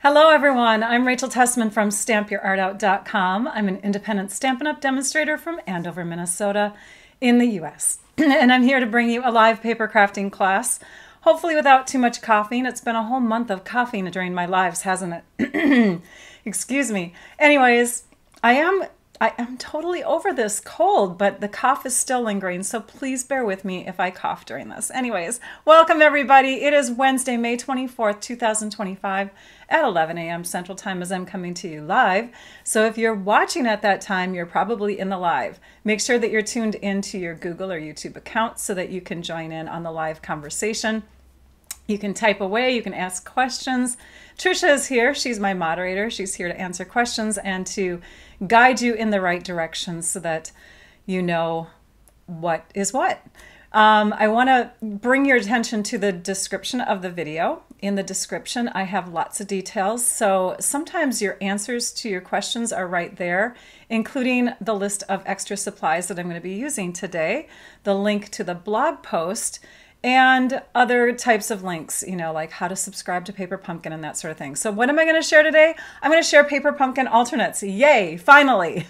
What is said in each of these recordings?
Hello everyone, I'm Rachel Tessman from stampyourartout.com. I'm an independent Stampin' Up! Demonstrator from Andover, Minnesota in the US. And I'm here to bring you a live paper crafting class, hopefully without too much coughing. It's been a whole month of coughing during my lives, hasn't it? Excuse me. Anyways, I am totally over this cold, but the cough is still lingering, so please bear with me if I cough during this. Anyways, welcome everybody. It is Wednesday, May 24th, 2025 at 11 a.m. Central Time as I'm coming to you live. So if you're watching at that time, you're probably in the live. Make sure that you're tuned into your Google or YouTube account so that you can join in on the live conversation. You can type away, you can ask questions. Trisha is here, she's my moderator. She's here to answer questions and to guide you in the right direction so that you know what is what. I want to bring your attention to the description of the video. In the description, I have lots of details. So sometimes your answers to your questions are right there, including the list of extra supplies that I'm going to be using today, the link to the blog post, and other types of links, you know, like how to subscribe to Paper Pumpkin and that sort of thing. So what am I going to share today? I'm going to share Paper Pumpkin alternates. Yay, finally.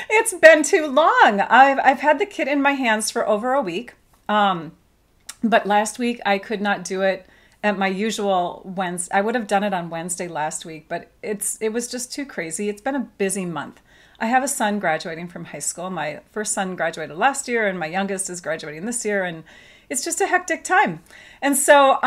It's been too long. I've had the kit in my hands for over a week, but last week I could not do it at my usual Wednesday. I would have done it on Wednesday last week, but it was just too crazy. It's been a busy month. I have a son graduating from high school. My first son graduated last year, and my youngest is graduating this year, and it's just a hectic time. And so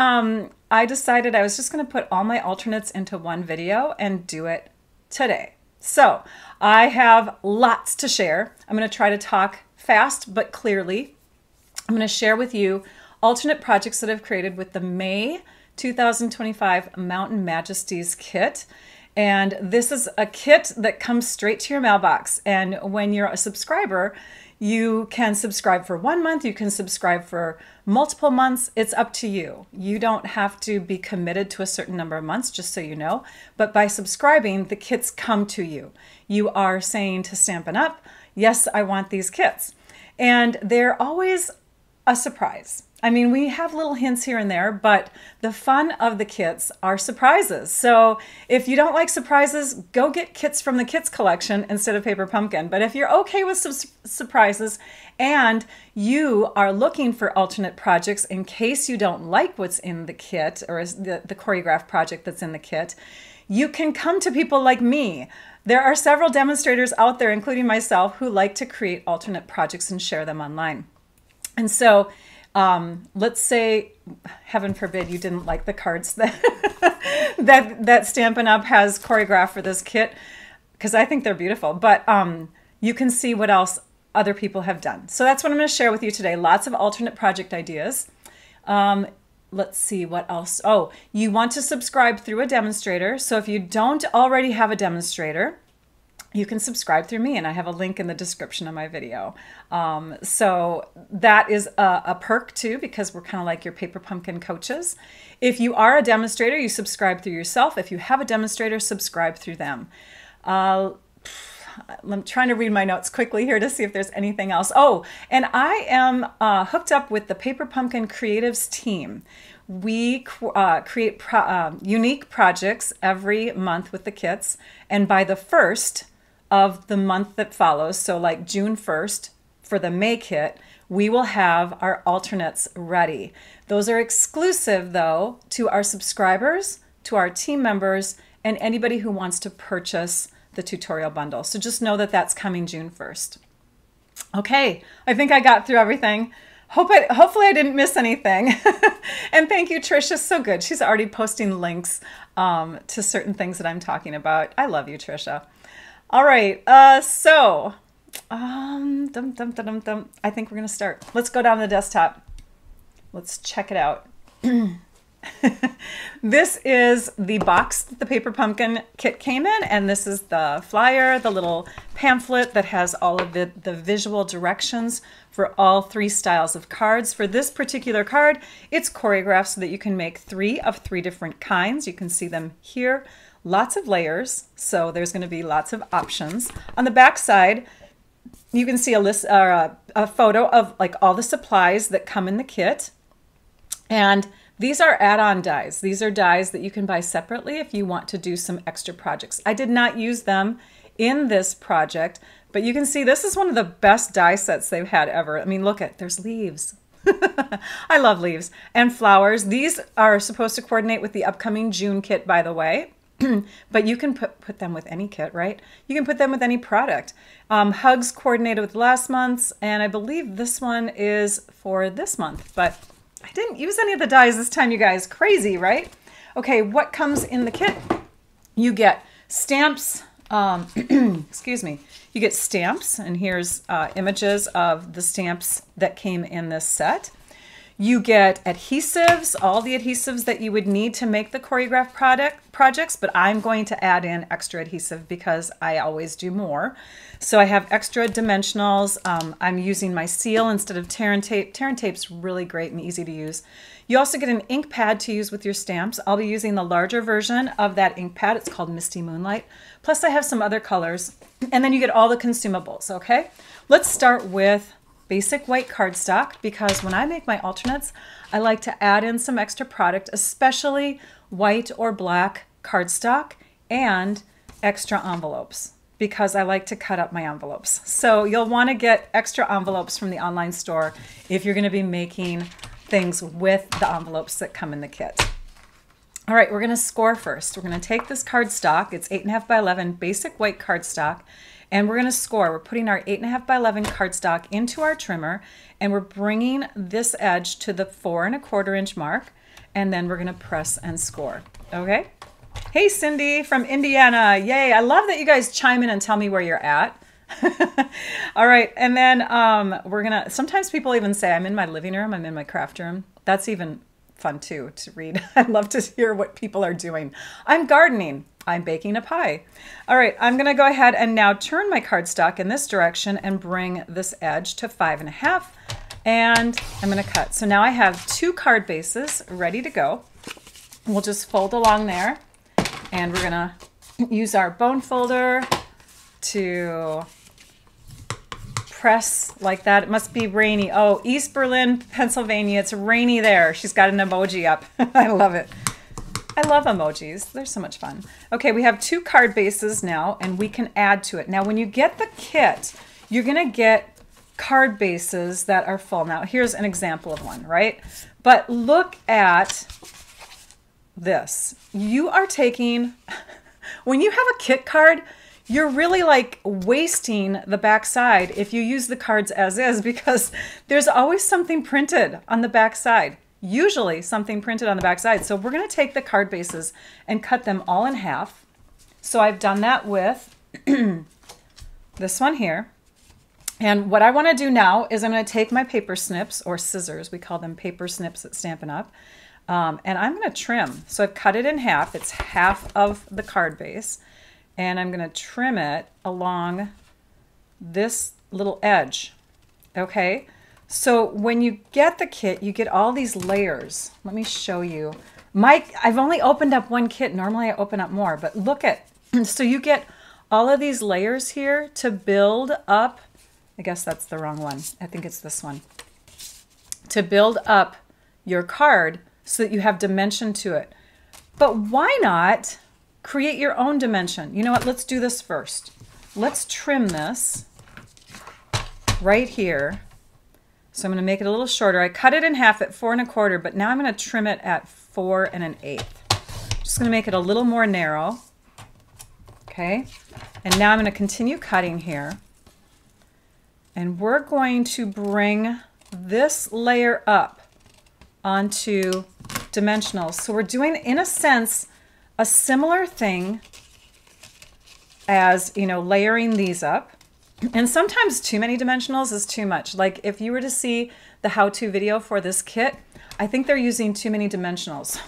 I decided I was just going to put all my alternates into one video and do it today. So I have lots to share. I'm going to try to talk fast but clearly. I'm going to share with you alternate projects that I've created with the May 2025 Mountain Majesties kit. And this is a kit that comes straight to your mailbox. And when you're a subscriber, you can subscribe for 1 month, you can subscribe for multiple months. It's up to you. You don't have to be committed to a certain number of months, just so you know. But by subscribing, the kits come to you. You are saying to Stampin' Up, yes, I want these kits. And they're always a surprise. I mean, we have little hints here and there, but the fun of the kits are surprises. So if you don't like surprises, go get kits from the kits collection instead of Paper Pumpkin. But if you're okay with some surprises and you are looking for alternate projects in case you don't like what's in the kit or the choreographed project that's in the kit, you can come to people like me. There are several demonstrators out there, including myself, who like to create alternate projects and share them online. And so let's say, heaven forbid, you didn't like the cards that that Stampin' Up! Has choreographed for this kit, because I think they're beautiful, but you can see what else other people have done. So that's what I'm going to share with you today. Lots of alternate project ideas. Let's see what else. Oh, you want to subscribe through a demonstrator. So if you don't already have a demonstrator, you can subscribe through me, and I have a link in the description of my video. So that is a perk too, because we're kind of like your Paper Pumpkin coaches. If you are a demonstrator, you subscribe through yourself. If you have a demonstrator, subscribe through them. I'm trying to read my notes quickly here to see if there's anything else. Oh, and I am hooked up with the Paper Pumpkin Creatives team. We create unique projects every month with the kits, and by the 1st of the month that follows, so like June 1st for the May kit, we will have our alternates ready. Those are exclusive though to our subscribers, to our team members, and anybody who wants to purchase the tutorial bundle. So just know that that's coming June 1st. Okay, I think I got through everything. Hopefully I didn't miss anything. And thank you, Trisha, so good. She's already posting links to certain things that I'm talking about. I love you, Trisha. All right, I think we're gonna start. Let's go down to the desktop. Let's check it out. This is the box that the Paper Pumpkin kit came in, and this is the flyer, the little pamphlet that has all of the visual directions for all 3 styles of cards. For this particular card, it's choreographed so that you can make 3 of 3 different kinds. You can see them here. Lots of layers, so there's going to be lots of options. On the back side, you can see a list or a photo of like all the supplies that come in the kit, and These are add-on dies. These are dies that you can buy separately if you want to do some extra projects. I did not use them in this project, but you can see this is one of the best die sets they've had ever. I mean, look at, there's leaves. I love leaves and flowers. These are supposed to coordinate with the upcoming June kit, by the way. But you can put them with any kit, right? You can put them with any product. Hugs coordinated with last month's, and I believe this one is for this month, but I didn't use any of the dies this time, you guys. Crazy, right? Okay, what comes in the kit? You get stamps, excuse me. You get stamps, and here's images of the stamps that came in this set. You get adhesives, all the adhesives that you would need to make the choreographed projects, but I'm going to add in extra adhesive because I always do more. So I have extra dimensionals. I'm using my seal instead of tear and tape. Tear and tape's really great and easy to use. You also get an ink pad to use with your stamps. I'll be using the larger version of that ink pad. It's called Misty Moonlight. Plus I have some other colors. And then you get all the consumables, okay? Let's start with basic white cardstock, because when I make my alternates, I like to add in some extra product, especially white or black cardstock and extra envelopes, because I like to cut up my envelopes. So you'll want to get extra envelopes from the online store if you're going to be making things with the envelopes that come in the kit. All right, we're going to score first. We're going to take this cardstock. It's 8.5 by 11 basic white cardstock. And we're going to score. We're putting our 8.5 by 11 cardstock into our trimmer, and we're bringing this edge to the 4 1/4 inch mark, and then we're going to press and score. Okay? Hey, Cindy from Indiana. Yay. I love that you guys chime in and tell me where you're at. All right. And then we're going to, sometimes people even say, I'm in my living room, I'm in my craft room. That's even fun too to read. I love to hear what people are doing. I'm gardening. I'm baking a pie. All right, I'm gonna go ahead and now turn my cardstock in this direction and bring this edge to 5 1/2, and I'm gonna cut. So now I have 2 card bases ready to go. We'll just fold along there, and we're gonna use our bone folder to press like that. It must be rainy. Oh, East Berlin, Pennsylvania, it's rainy there. She's got an emoji up. I love it. I love emojis. They're so much fun. Okay, we have 2 card bases now, and we can add to it. Now, when you get the kit, you're going to get card bases that are full. Now, here's an example of one, right? But look at this. You are taking, when you have a kit card, you're really like wasting the back side if you use the cards as is, because there's always something printed on the back side. Usually something printed on the back side. So we're going to take the card bases and cut them all in half. So I've done that with this one here. And what I want to do now is I'm going to take my paper snips, or scissors. We call them paper snips at Stampin' Up. And I'm going to trim. So I've cut it in half. It's half of the card base. And I'm going to trim it along this little edge. Okay? So when you get the kit, you get all these layers. Let me show you. I've only opened up one kit. Normally I open up more, but look at, so you get all of these layers here to build up. I guess that's the wrong one. I think it's this one. To build up your card so that you have dimension to it. But why not create your own dimension? You know what? Let's do this first. Let's trim this right here. So I'm going to make it a little shorter. I cut it in half at 4 1/4, but now I'm going to trim it at 4 1/8. Just going to make it a little more narrow. Okay. And now I'm going to continue cutting here. And we're going to bring this layer up onto dimensionals. So we're doing, in a sense, a similar thing as, you know, layering these up. And sometimes too many dimensionals is too much. Like if you were to see the how-to video for this kit, I think they're using too many dimensionals.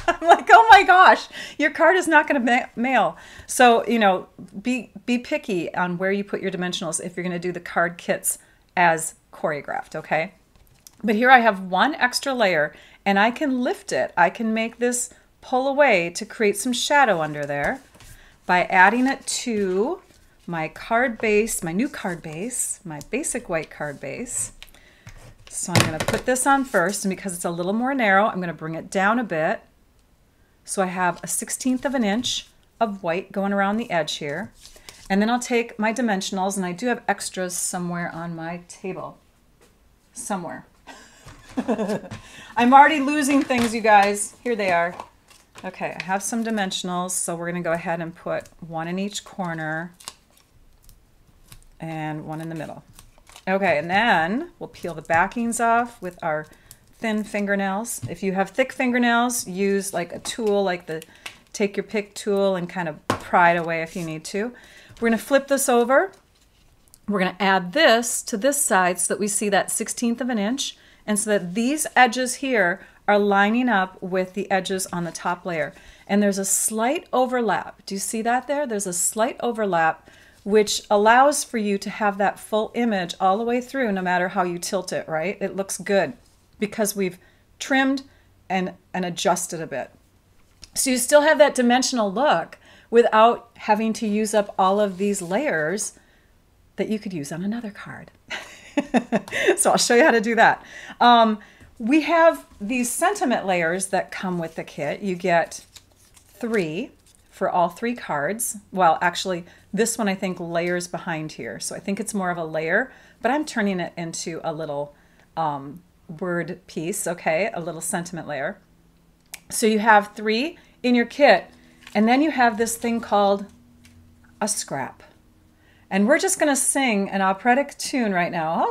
I'm like, oh my gosh, your card is not going to mail. So, you know, be picky on where you put your dimensionals if you're going to do the card kits as choreographed, okay? But here I have one extra layer, and I can lift it. I can make this pull away to create some shadow under there by adding it to my card base, my new card base, my basic white card base. So I'm going to put this on first, and because it's a little more narrow, I'm going to bring it down a bit. So I have a 1/16 of an inch of white going around the edge here. And then I'll take my dimensionals, and I do have extras somewhere on my table. Somewhere. I'm already losing things, you guys. Here they are. Okay, I have some dimensionals, so we're going to go ahead and put one in each corner and one in the middle. Okay, and then we'll peel the backings off with our thin fingernails. If you have thick fingernails, use like a tool, like the take your pick tool, and kind of pry it away if you need to. We're going to flip this over. We're going to add this to this side so that we see that 1/16 of an inch, and so that these edges here are lining up with the edges on the top layer. And there's a slight overlap. Do you see that there? There's a slight overlap, which allows for you to have that full image all the way through, no matter how you tilt it, right? It looks good because we've trimmed and adjusted a bit. So you still have that dimensional look without having to use up all of these layers that you could use on another card. So I'll show you how to do that. We have these sentiment layers that come with the kit. You get 3 for all 3 cards. Well, actually, this one I think layers behind here. So I think it's more of a layer, but I'm turning it into a little word piece, okay? A little sentiment layer. So you have 3 in your kit, and then you have this thing called a scrap. And we're just going to sing an operatic tune right now,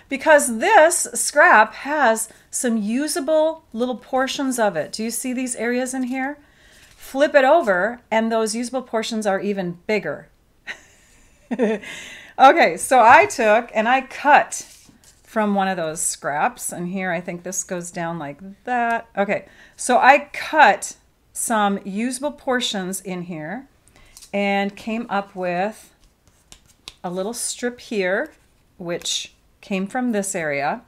because this scrap has some usable little portions of it. Do you see these areas in here? Flip it over, and those usable portions are even bigger. Okay, so I took and I cut from one of those scraps, and here I think this goes down like that. Okay, so I cut some usable portions in here and came up with a little strip here, which came from this area.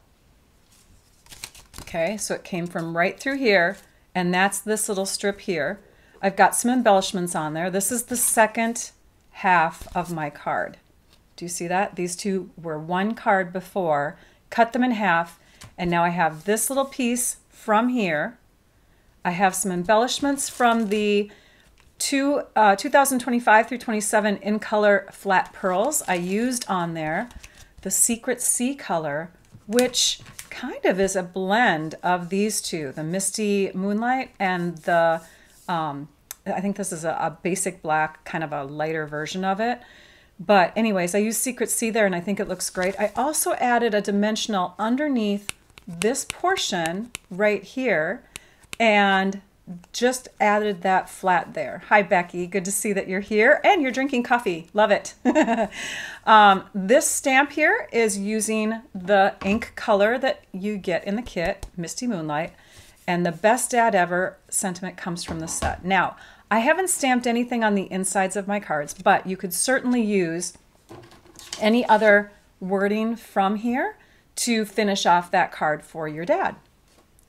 Okay, so it came from right through here, and that's this little strip here. I've got some embellishments on there. This is the second half of my card. Do you see that? These two were one card before, cut them in half, and now I have this little piece from here. I have some embellishments from the 2025 through 27 in color flat pearls. I used on there the Secret Sea color, which kind of is a blend of these two, the Misty Moonlight and the, I think this is a basic black, kind of a lighter version of it. But anyways, I used Secret Sea there, and I think it looks great. I also added a dimensional underneath this portion right here, and just added that flat there. Hi, Becky. Good to see that you're here, and you're drinking coffee. Love it. This stamp here is using the ink color that you get in the kit, Misty Moonlight, and the Best Dad Ever sentiment comes from the set. Now, I haven't stamped anything on the insides of my cards, but you could certainly use any other wording from here to finish off that card for your dad.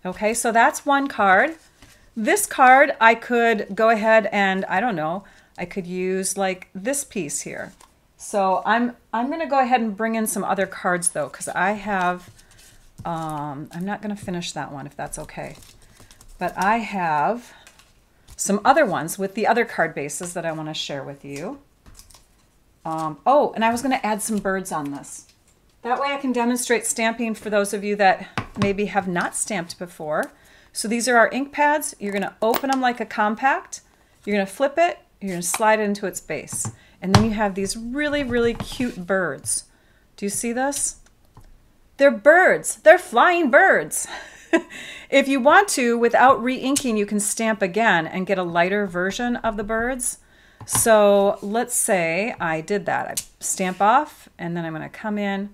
Okay, so that's one card. This card, I could go ahead and, I don't know, I could use like this piece here. So I'm going to go ahead and bring in some other cards though, because I have, I'm not going to finish that one if that's okay. But I have some other ones with the other card bases that I want to share with you. Oh, and I was going to add some birds on this. That way I can demonstrate stamping for those of you that maybe have not stamped before. So these are our ink pads. You're going to open them like a compact. You're going to flip it. You're going to slide it into its base. And then you have these really, really cute birds. Do you see this? They're birds. They're flying birds. If you want to, without re-inking, you can stamp again and get a lighter version of the birds. So let's say I did that. I stamp off, and then I'm going to come in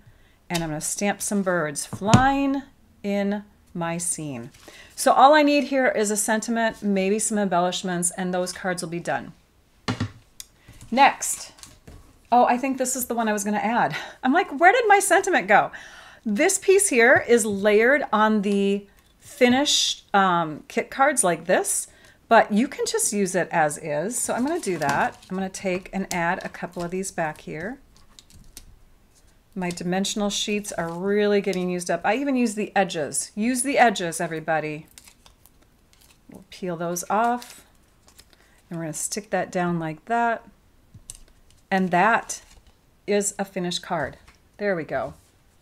and I'm going to stamp some birds flying in my scene. So all I need here is a sentiment, maybe some embellishments, and those cards will be done. Next. Oh, I think this is the one I was going to add. I'm like, where did my sentiment go? This piece here is layered on the finished kit cards like this, but you can just use it as is. So I'm going to do that. I'm going to take and add a couple of these back here. My dimensional sheets are really getting used up. I even use the edges. Use the edges, everybody. We'll peel those off. And we're going to stick that down like that. And that is a finished card. There we go.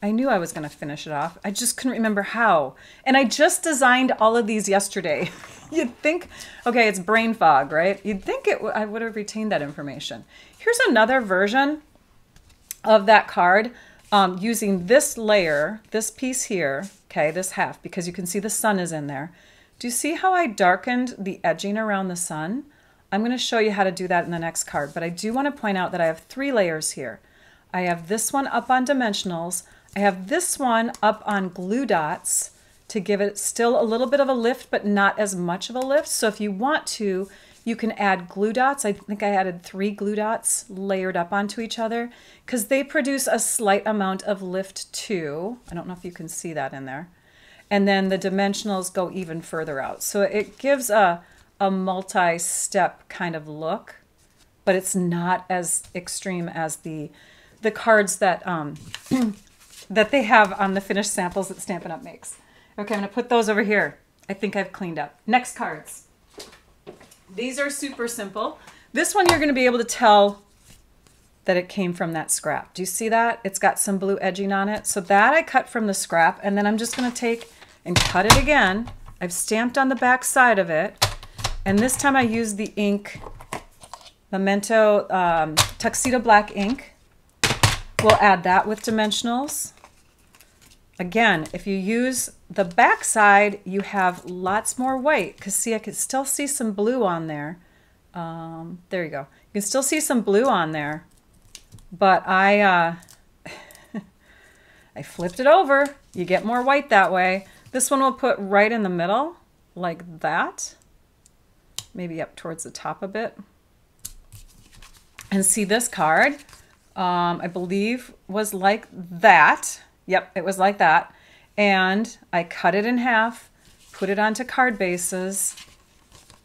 I knew I was going to finish it off. I just couldn't remember how. And I just designed all of these yesterday. You'd think, okay, it's brain fog, right? You'd think I would have retained that information. Here's another version of that card using this layer, this piece here, okay, this half, because you can see the sun is in there. Do you see how I darkened the edging around the sun? I'm going to show you how to do that in the next card, but I do want to point out that I have 3 layers here. I have this one up on dimensionals. I have this one up on glue dots to give it still a little bit of a lift, but not as much of a lift. So if you want to, you can add glue dots. I think I added 3 glue dots layered up onto each other because they produce a slight amount of lift too. I don't know if you can see that in there. And then the dimensionals go even further out. So it gives a multi-step kind of look, but it's not as extreme as the cards that that they have on the finished samples that Stampin' Up makes. Okay, I'm going to put those over here. I think I've cleaned up. Next cards. These are super simple. This one you're going to be able to tell that it came from that scrap. Do you see that? It's got some blue edging on it. So that I cut from the scrap, and then I'm just going to take and cut it again. I've stamped on the back side of it, and this time I used the ink, Memento Tuxedo Black ink. We'll add that with dimensionals. Again, if you use the back side, you have lots more white, because see, I can still see some blue on there. There you go. You can still see some blue on there, but I flipped it over. You get more white that way. This one we'll put right in the middle, like that. Maybe up towards the top a bit. And see, this card, I believe, was like that. Yep, it was like that. And I cut it in half, put it onto card bases,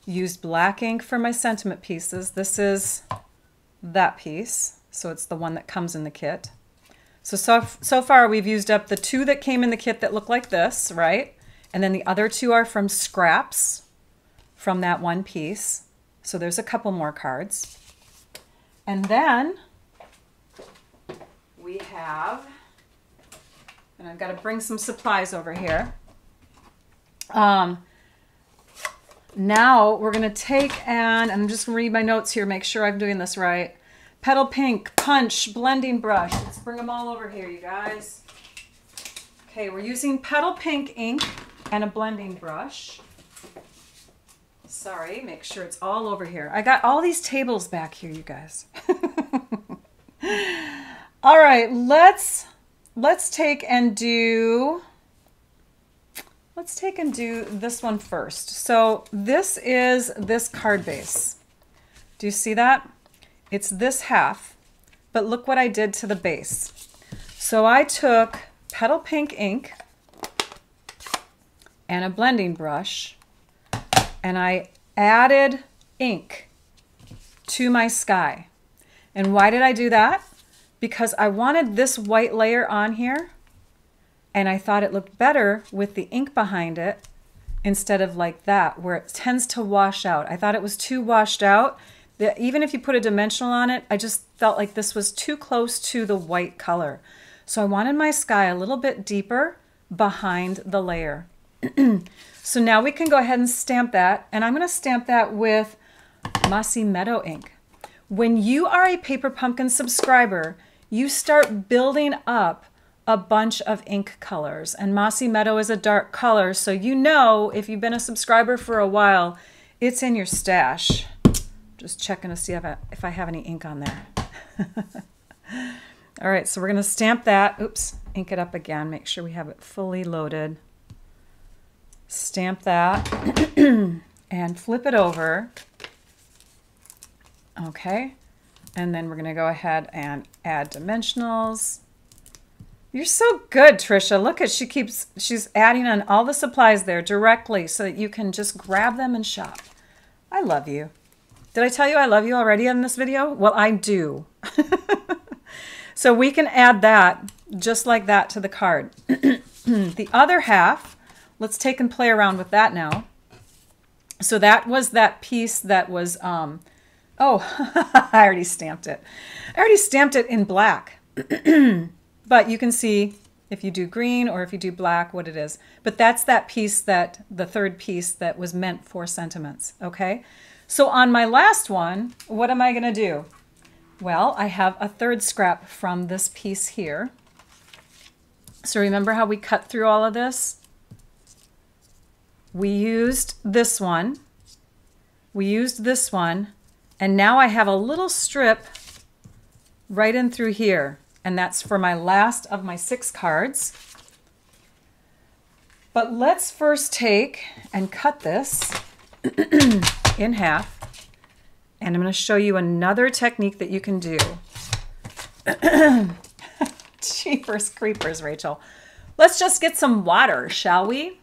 used black ink for my sentiment pieces. This is that piece, so it's the one that comes in the kit. So far we've used up the 2 that came in the kit that look like this, right? And then the other 2 are from scraps from that one piece. So there's a couple more cards. And then we have, and I've got to bring some supplies over here. Now we're going to take, and I'm just going to read my notes here, make sure I'm doing this right. Petal Pink, Punch, Blending Brush. Let's bring them all over here, you guys. Okay, we're using Petal Pink ink and a blending brush. Sorry, make sure it's all over here. I got all these tables back here, you guys. All right, let's take and do this one first. So this is this card base. Do you see that? It's this half, but look what I did to the base. So I took Petal Pink ink and a blending brush, and I added ink to my sky. And why did I do that? Because I wanted this white layer on here, and I thought it looked better with the ink behind it instead of like that, where it tends to wash out. I thought it was too washed out. Even if you put a dimensional on it, I just felt like this was too close to the white color. So I wanted my sky a little bit deeper behind the layer. So now we can go ahead and stamp that, and I'm going to stamp that with Mossy Meadow ink. When you are a Paper Pumpkin subscriber, you start building up a bunch of ink colors, and Mossy Meadow is a dark color, so you know if you've been a subscriber for a while, it's in your stash. Just checking to see if I have any ink on there. All right, so we're going to stamp that. Oops, ink it up again. Make sure we have it fully loaded. Stamp that and flip it over. Okay, and then we're going to go ahead and add dimensionals. You're so good, Trisha. Look at, she's adding on all the supplies there directly so that you can just grab them and shop. I love you. Did I tell you I love you already in this video? Well, I do. So we can add that just like that to the card. The other half, let's take and play around with that now. So that was that piece that was, oh, I already stamped it. I already stamped it in black. But you can see if you do green or if you do black what it is. But that's that piece, that the third piece that was meant for sentiments, okay? So on my last one, what am I going to do? Well, I have a third scrap from this piece here. So remember how we cut through all of this? We used this one. We used this one. And now I have a little strip right in through here. And that's for my last of my 6 cards. But let's first take and cut this in half. And I'm going to show you another technique that you can do. Jeepers creepers, Rachel. Let's just get some water, shall we?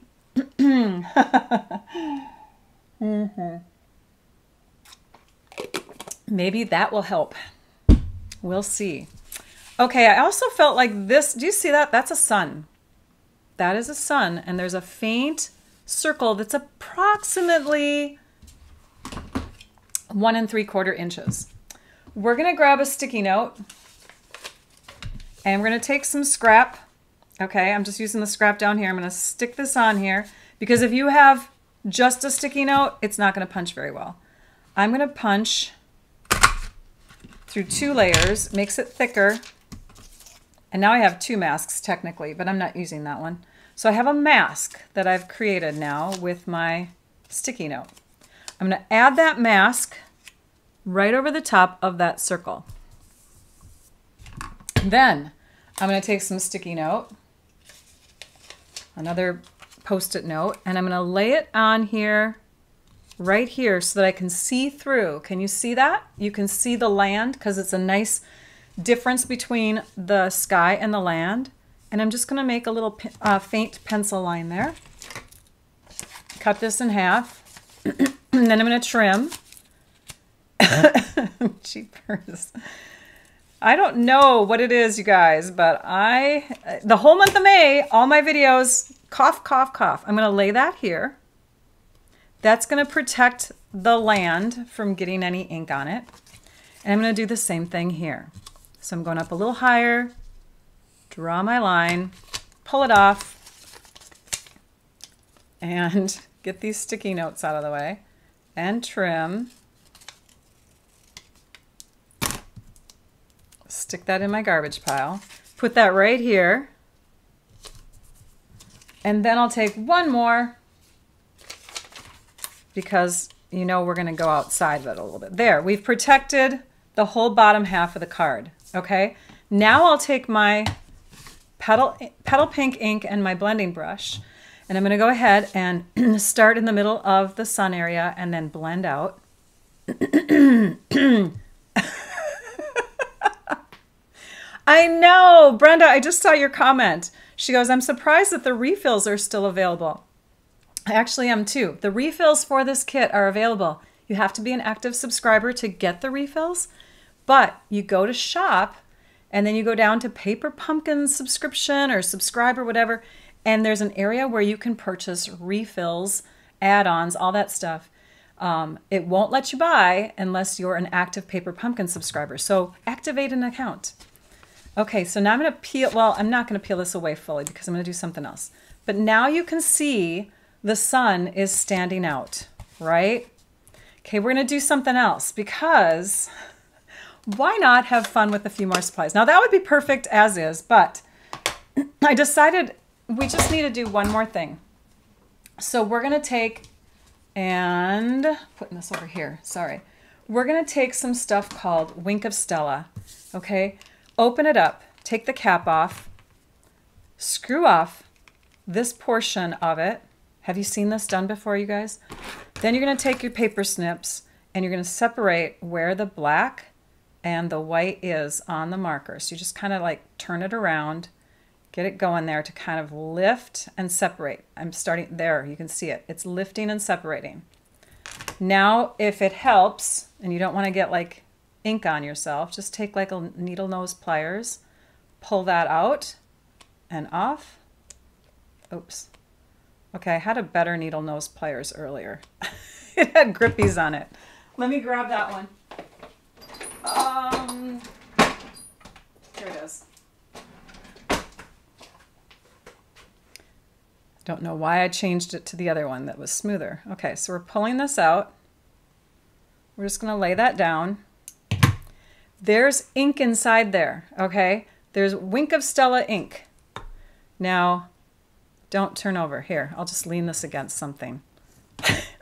Maybe that will help. We'll see. Okay, I also felt like this. Do you see that? That's a sun. That is a sun. And there's a faint circle that's approximately 1 3/4 inches. We're going to grab a sticky note. And we're going to take some scrap. Okay, I'm just using the scrap down here. I'm going to stick this on here. Because if you have just a sticky note, it's not going to punch very well. I'm going to punch through 2 layers. Makes it thicker. And now I have 2 masks technically, but I'm not using that one. So I have a mask that I've created now with my sticky note. I'm going to add that mask right over the top of that circle. Then I'm going to take some sticky note, another Post-it note, and I'm going to lay it on here, right here, so that I can see through. Can you see that? You can see the land because it's a nice difference between the sky and the land. And I'm just going to make a little faint pencil line there. Cut this in half. And then I'm going to trim. Jeepers. I don't know what it is, you guys, but the whole month of May, all my videos, cough, cough, cough. I'm going to lay that here. That's going to protect the land from getting any ink on it. And I'm going to do the same thing here. So I'm going up a little higher, draw my line, pull it off, and get these sticky notes out of the way, and trim. Stick that in my garbage pile. Put that right here. And then I'll take one more because you know we're going to go outside of it a little bit. There, we've protected the whole bottom half of the card. Okay, now I'll take my petal pink ink and my blending brush, and I'm going to go ahead and start in the middle of the sun area and then blend out. I know, Brenda, I just saw your comment. She goes, I'm surprised that the refills are still available. I actually am too. The refills for this kit are available. You have to be an active subscriber to get the refills, but you go to shop and then you go down to Paper Pumpkin subscription or subscribe or whatever, and there's an area where you can purchase refills, add-ons, all that stuff. It won't let you buy unless you're an active Paper Pumpkin subscriber. So activate an account. Okay, so now I'm going to peel, well, I'm not going to peel this away fully because I'm going to do something else. But now you can see the sun is standing out, right? Okay, we're going to do something else because why not have fun with a few more supplies? Now that would be perfect as is, but I decided we just need to do one more thing. So we're going to take and putting this over here, sorry. We're going to take some stuff called Wink of Stella, okay? Open it up, take the cap off, screw off this portion of it. Have you seen this done before, you guys? Then you're going to take your paper snips and you're going to separate where the black and the white is on the marker. So you just kind of like turn it around, get it going there to kind of lift and separate. I'm starting there, you can see it. It's lifting and separating. Now, if it helps and you don't want to get like ink on yourself, just take like a needle nose pliers, pull that out and off. Oops. Okay, I had a better needle nose pliers earlier. It had grippies on it. Let me grab that one. Here it is. Don't know why I changed it to the other one that was smoother. Okay, so we're pulling this out. We're just gonna lay that down. There's ink inside there, okay? There's Wink of Stella ink. Now, don't turn over. Here, I'll just lean this against something.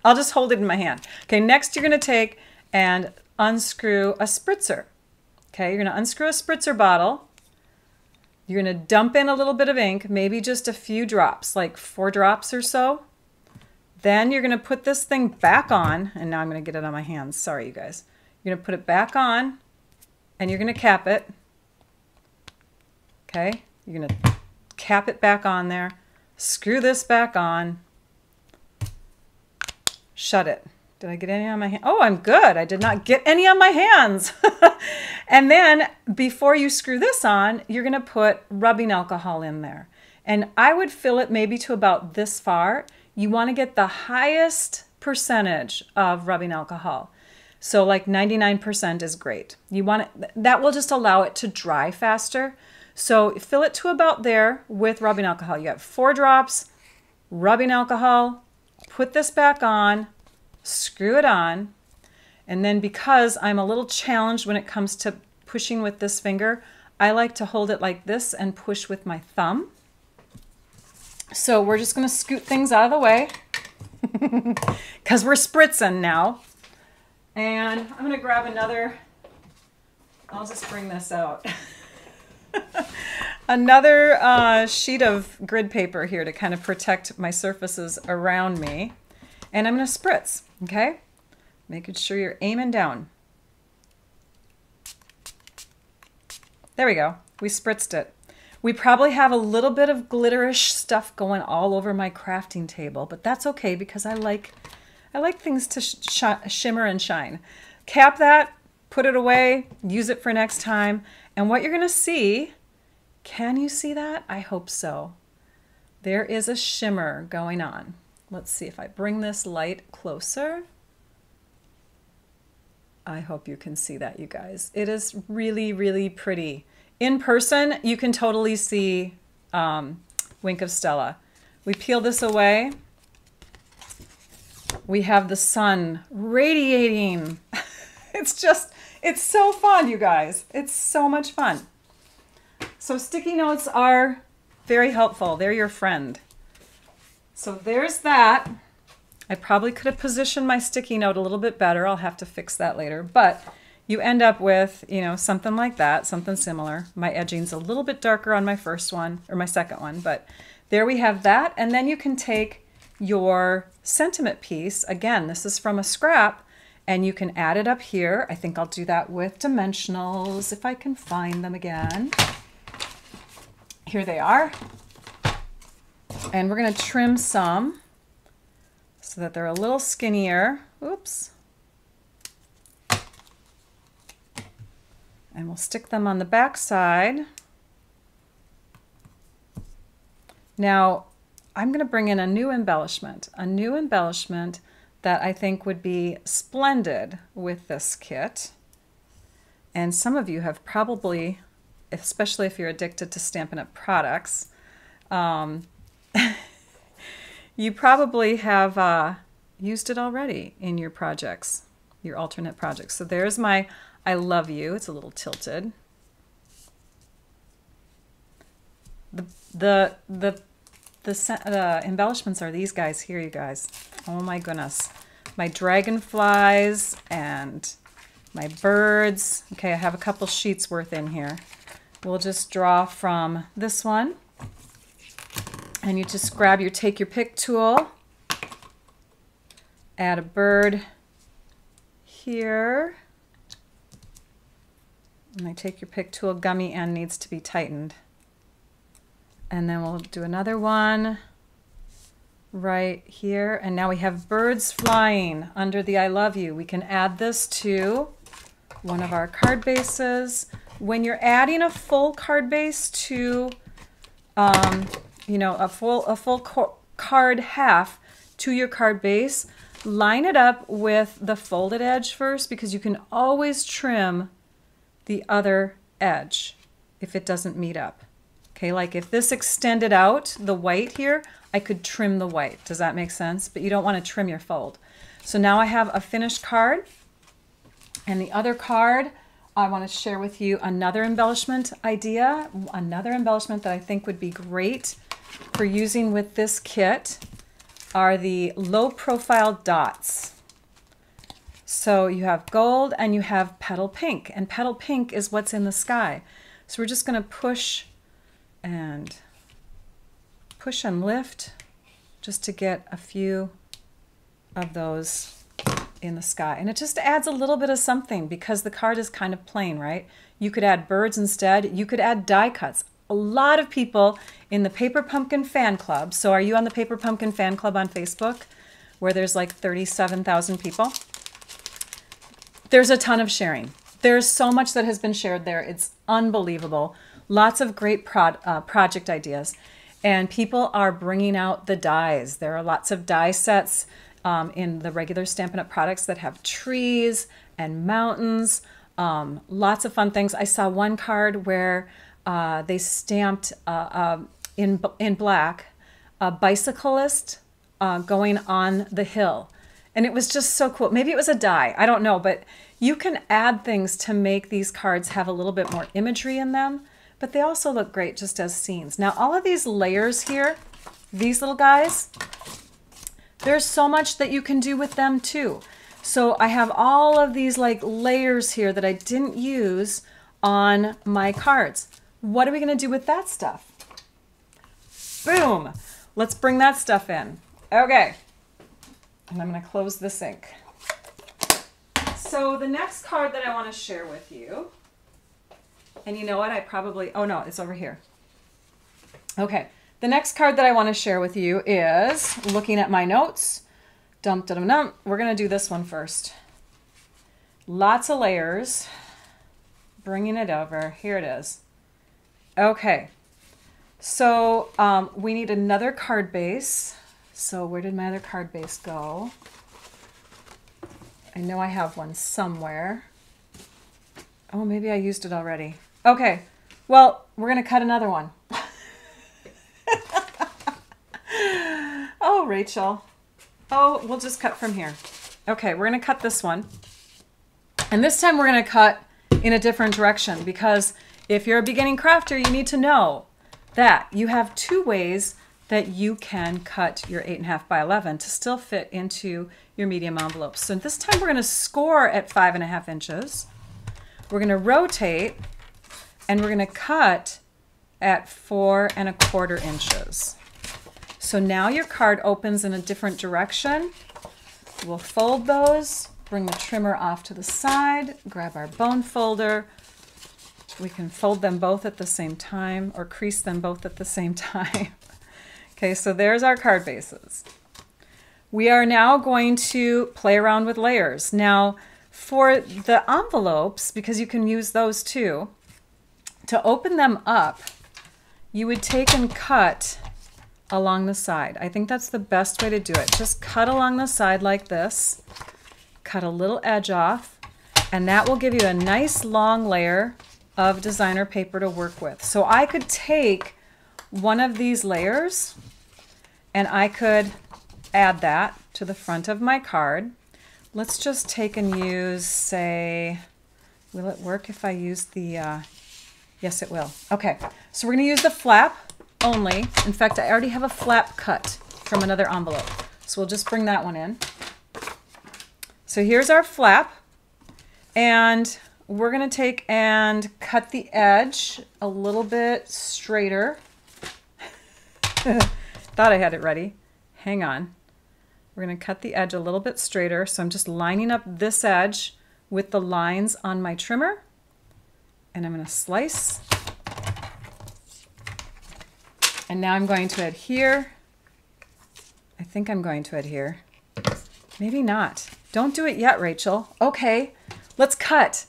I'll just hold it in my hand. Okay, next you're gonna take and unscrew a spritzer. Okay, you're gonna unscrew a spritzer bottle. You're gonna dump in a little bit of ink, maybe just a few drops, like 4 drops or so. Then you're gonna put this thing back on, and now I'm gonna get it on my hands. Sorry, you guys. You're gonna put it back on, and you're gonna cap it. Okay, you're gonna cap it back on there. Screw this back on. Shut it. Did I get any on my hand? Oh, I'm good. I did not get any on my hands. And then before you screw this on, you're gonna put rubbing alcohol in there. And I would fill it maybe to about this far. You wanna get the highest percentage of rubbing alcohol. So like 99% is great. You want it, that will just allow it to dry faster. So fill it to about there with rubbing alcohol. You got 4 drops, rubbing alcohol, put this back on, screw it on, and then because I'm a little challenged when it comes to pushing with this finger, I like to hold it like this and push with my thumb. So we're just gonna scoot things out of the way because we're spritzing now. And I'm gonna grab another, I'll just bring this out. Another sheet of grid paper here to kind of protect my surfaces around me. And I'm gonna spritz, okay? Making sure you're aiming down. There we go, we spritzed it. We probably have a little bit of glitterish stuff going all over my crafting table, but that's okay because I like things to shimmer and shine. Cap that, put it away, use it for next time. And what you're gonna see, can you see that? I hope so. There is a shimmer going on. Let's see if I bring this light closer. I hope you can see that, you guys. It is really, really pretty. In person, you can totally see Wink of Stella. We peel this away. We have the sun radiating. It's so fun, you guys. It's so much fun. So sticky notes are very helpful. They're your friend. So there's that. I probably could have positioned my sticky note a little bit better. I'll have to fix that later. But you end up with, you know, something like that, something similar. My edging's a little bit darker on my first one, or my second one, but there we have that. And then you can take your sentiment piece. Again, this is from a scrap, and you can add it up here. I think I'll do that with dimensionals if I can find them again. Here they are. And we're gonna trim some so that they're a little skinnier. Oops. And we'll stick them on the back side. Now, I'm gonna bring in a new embellishment that I think would be splendid with this kit. And some of you have probably, especially if you're addicted to Stampin' Up! Products, you probably have used it already in your projects, your alternate projects. So there's my I love you. It's a little tilted. The embellishments are these guys here, you guys. Oh my goodness. My dragonflies and my birds. Okay, I have a couple sheets worth in here. We'll just draw from this one. And you just grab your take your pick tool. Add a bird here. And my take your pick tool gummy end needs to be tightened. And then we'll do another one right here. And now we have birds flying under the I love you. We can add this to one of our card bases. when you're adding a full card base to, you know, a full card half to your card base, line it up with the folded edge first, because you can always trim the other edge if it doesn't meet up. Okay, like if this extended out, the white here, I could trim the white. Does that make sense? But you don't want to trim your fold. So now I have a finished card. And the other card, I want to share with you another embellishment idea, another embellishment that I think would be great for using with this kit are the low profile dots. So you have gold and you have petal pink, and petal pink is what's in the sky. So we're just going to push and lift just to get a few of those in the sky. And it just adds a little bit of something because the card is kind of plain, right? You could add birds instead. You could add die cuts. A lot of people in the Paper Pumpkin fan club. So are you on the Paper Pumpkin fan club on Facebook where there's like 37,000 people? There's a ton of sharing. There's so much that has been shared there. It's unbelievable. Lots of great project ideas. And people are bringing out the dies. There are lots of die sets in the regular Stampin' Up! Products that have trees and mountains. Lots of fun things. I saw one card where they stamped in black a bicyclist going on the hill. And it was just so cool. Maybe it was a die. I don't know. But you can add things to make these cards have a little bit more imagery in them. But they also look great just as scenes. Now, all of these layers here, these little guys, there's so much that you can do with them too. So I have all of these like layers here that I didn't use on my cards. What are we going to do with that stuff? Boom. Let's bring that stuff in. Okay. And I'm going to close the sink. So the next card that I want to share with you, and you know what, oh no, it's over here. Okay, the next card that I want to share with you is, looking at my notes, we're going to do this one first. Lots of layers, bringing it over, here it is. Okay, so we need another card base. So where did my other card base go? I know I have one somewhere. Oh, maybe I used it already. Okay, well, we're going to cut another one. Oh, Rachel. Oh, we'll just cut from here. Okay, we're going to cut this one. And this time we're going to cut in a different direction, because if you're a beginning crafter, you need to know that you have two ways that you can cut your 8.5 by 11 to still fit into your medium envelope. So this time we're going to score at 5.5 inches. We're going to rotate, and we're going to cut at 4.25 inches. So now your card opens in a different direction. We'll fold those, bring the trimmer off to the side, grab our bone folder. We can fold them both at the same time or crease them both at the same time. Okay, so there's our card bases. We are now going to play around with layers. Now, for the envelopes, because you can use those too, to open them up, you would take and cut along the side. I think that's the best way to do it. Just cut along the side like this, cut a little edge off, and that will give you a nice long layer of designer paper to work with. So I could take one of these layers and I could add that to the front of my card. Let's just take and use, say, will it work if I use the, yes it will. Okay, so we're gonna use the flap only. In fact, I already have a flap cut from another envelope. So we'll just bring that one in. So here's our flap, and we're gonna take and cut the edge a little bit straighter. Thought I had it ready. Hang on. We're going to cut the edge a little bit straighter. So I'm just lining up this edge with the lines on my trimmer. And I'm going to slice. And now I'm going to adhere. I think I'm going to adhere. Maybe not. Don't do it yet, Rachel. Okay, let's cut.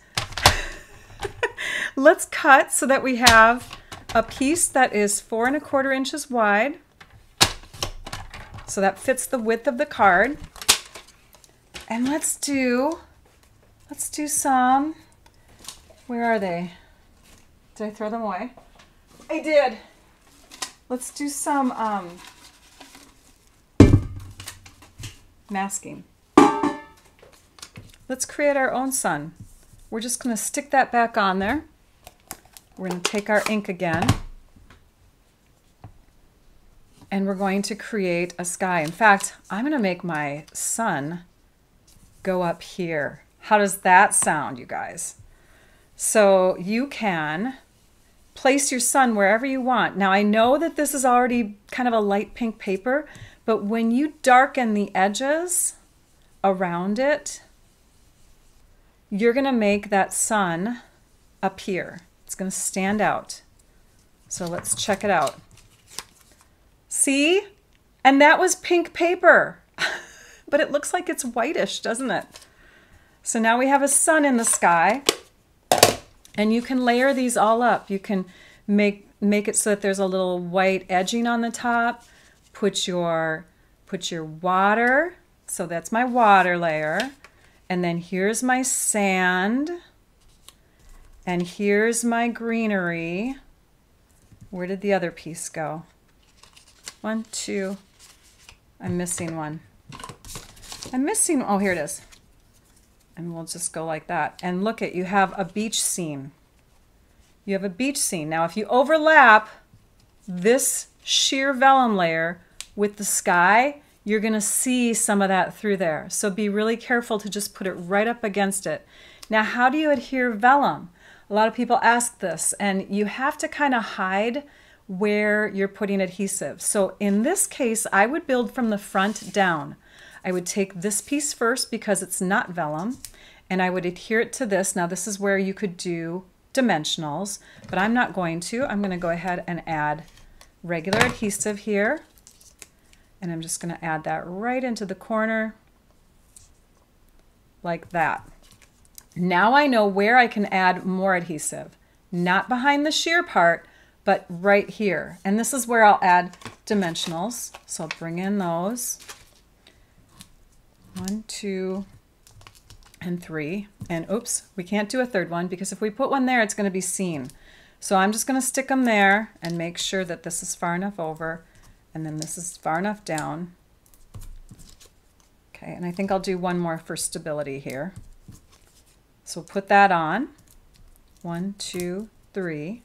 Let's cut so that we have a piece that is 4 1/4 inches wide. So that fits the width of the card. And let's do some, where are they? Did I throw them away? I did. Let's do some masking. Let's create our own sun. We're just going to stick that back on there. We're going to take our ink again. And we're going to create a sky. In fact, I'm going to make my sun go up here. How does that sound, you guys? So you can place your sun wherever you want. Now I know that this is already kind of a light pink paper, but when you darken the edges around it, you're going to make that sun appear. It's going to stand out. So let's check it out. See? And that was pink paper, but it looks like it's whitish, doesn't it? So now we have a sun in the sky, and you can layer these all up. You can make it so that there's a little white edging on the top. Put your water, so that's my water layer. And then here's my sand, and here's my greenery. Where did the other piece go? 1, 2, I'm missing one. Oh, here it is. And we'll just go like that. And look at, you have a beach scene. You have a beach scene. Now, if you overlap this sheer vellum layer with the sky, you're going to see some of that through there. So be really careful to just put it right up against it. Now, how do you adhere vellum? A lot of people ask this, and you have to kind of hide where you're putting adhesive. So in this case, I would build from the front down. I would take this piece first because it's not vellum, and I would adhere it to this. Now this is where you could do dimensionals, but I'm not going to. I'm going to go ahead and add regular adhesive here, and I'm just going to add that right into the corner like that. Now I know where I can add more adhesive, not behind the sheer part, but right here. And this is where I'll add dimensionals. So I'll bring in those. 1, 2, and 3. And oops, we can't do a third one because if we put one there, it's going to be seen. So I'm just going to stick them there and make sure that this is far enough over and then this is far enough down. Okay, and I think I'll do one more for stability here. So we'll put that on. 1, 2, 3.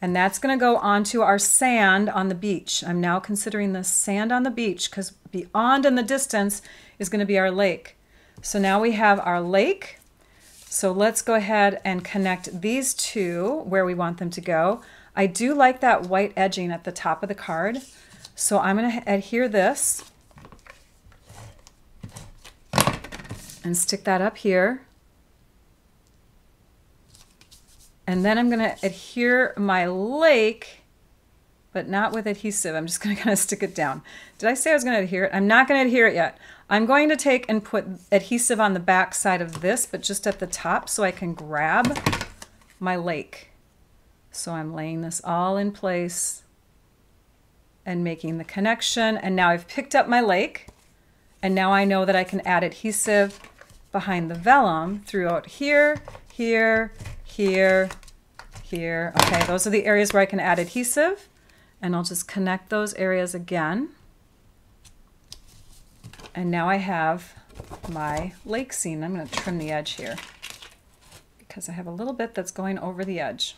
And that's going to go onto our sand on the beach. I'm now considering the sand on the beach because beyond in the distance is going to be our lake. So now we have our lake. So let's go ahead and connect these two where we want them to go. I do like that white edging at the top of the card. So I'm going to adhere this and stick that up here. And then I'm going to adhere my lake, but not with adhesive. I'm just going to kind of stick it down. Did I say I was going to adhere it? I'm not going to adhere it yet. I'm going to take and put adhesive on the back side of this, but just at the top so I can grab my lake. So I'm laying this all in place and making the connection. And now I've picked up my lake. And now I know that I can add adhesive behind the vellum throughout here, here, here, here. Okay, those are the areas where I can add adhesive, and I'll just connect those areas again. And now I have my lake scene. I'm going to trim the edge here because I have a little bit that's going over the edge.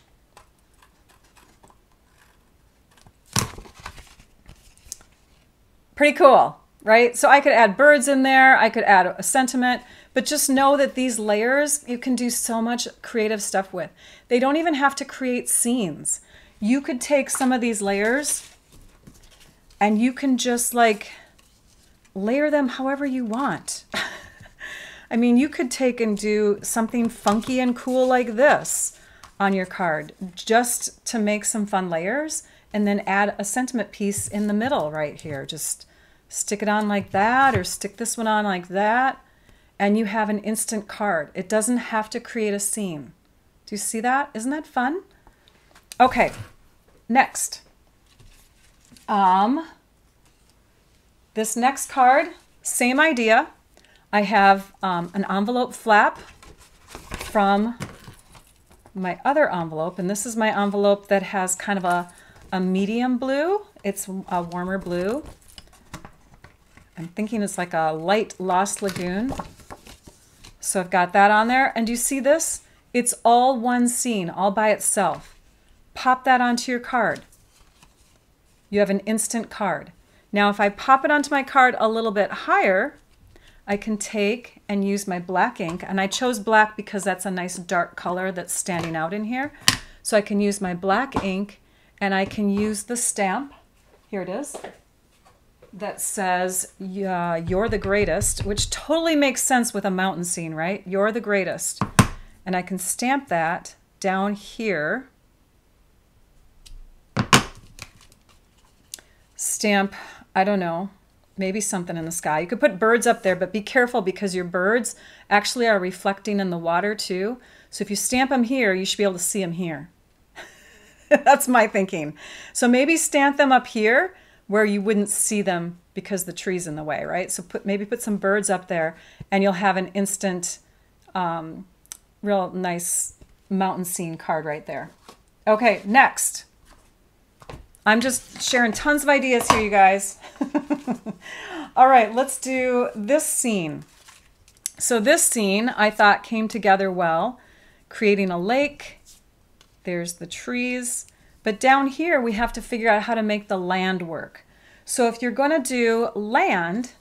Pretty cool, right? So I could add birds in there, I could add a sentiment, but just know that these layers you can do so much creative stuff with. They don't even have to create scenes. You could take some of these layers and you can just like layer them however you want. I mean, you could take and do something funky and cool like this on your card just to make some fun layers, and then add a sentiment piece in the middle right here. Just stick it on like that, or stick this one on like that, and you have an instant card. It doesn't have to create a scene. Do you see that? Isn't that fun? Okay, next. This next card, same idea. I have an envelope flap from my other envelope, and this is my envelope that has kind of a medium blue. It's a warmer blue. I'm thinking it's like a light Lost Lagoon. So I've got that on there. And do you see this? It's all one scene, all by itself. Pop that onto your card. You have an instant card. Now, if I pop it onto my card a little bit higher, I can take and use my black ink. And I chose black because that's a nice dark color that's standing out in here. So I can use my black ink and I can use the stamp. Here it is. That says, you're the greatest, which totally makes sense with a mountain scene, right? You're the greatest. And I can stamp that down here. Stamp, I don't know, maybe something in the sky. You could put birds up there, but be careful because your birds actually are reflecting in the water too. So if you stamp them here, you should be able to see them here. That's my thinking. So maybe stamp them up here where you wouldn't see them because the tree's in the way, right? So maybe put some birds up there and you'll have an instant, real nice mountain scene card right there. Okay, next. I'm just sharing tons of ideas here, you guys. All right, let's do this scene. So this scene I thought came together well, creating a lake. There's the trees. But down here, we have to figure out how to make the land work. So if you're going to do land,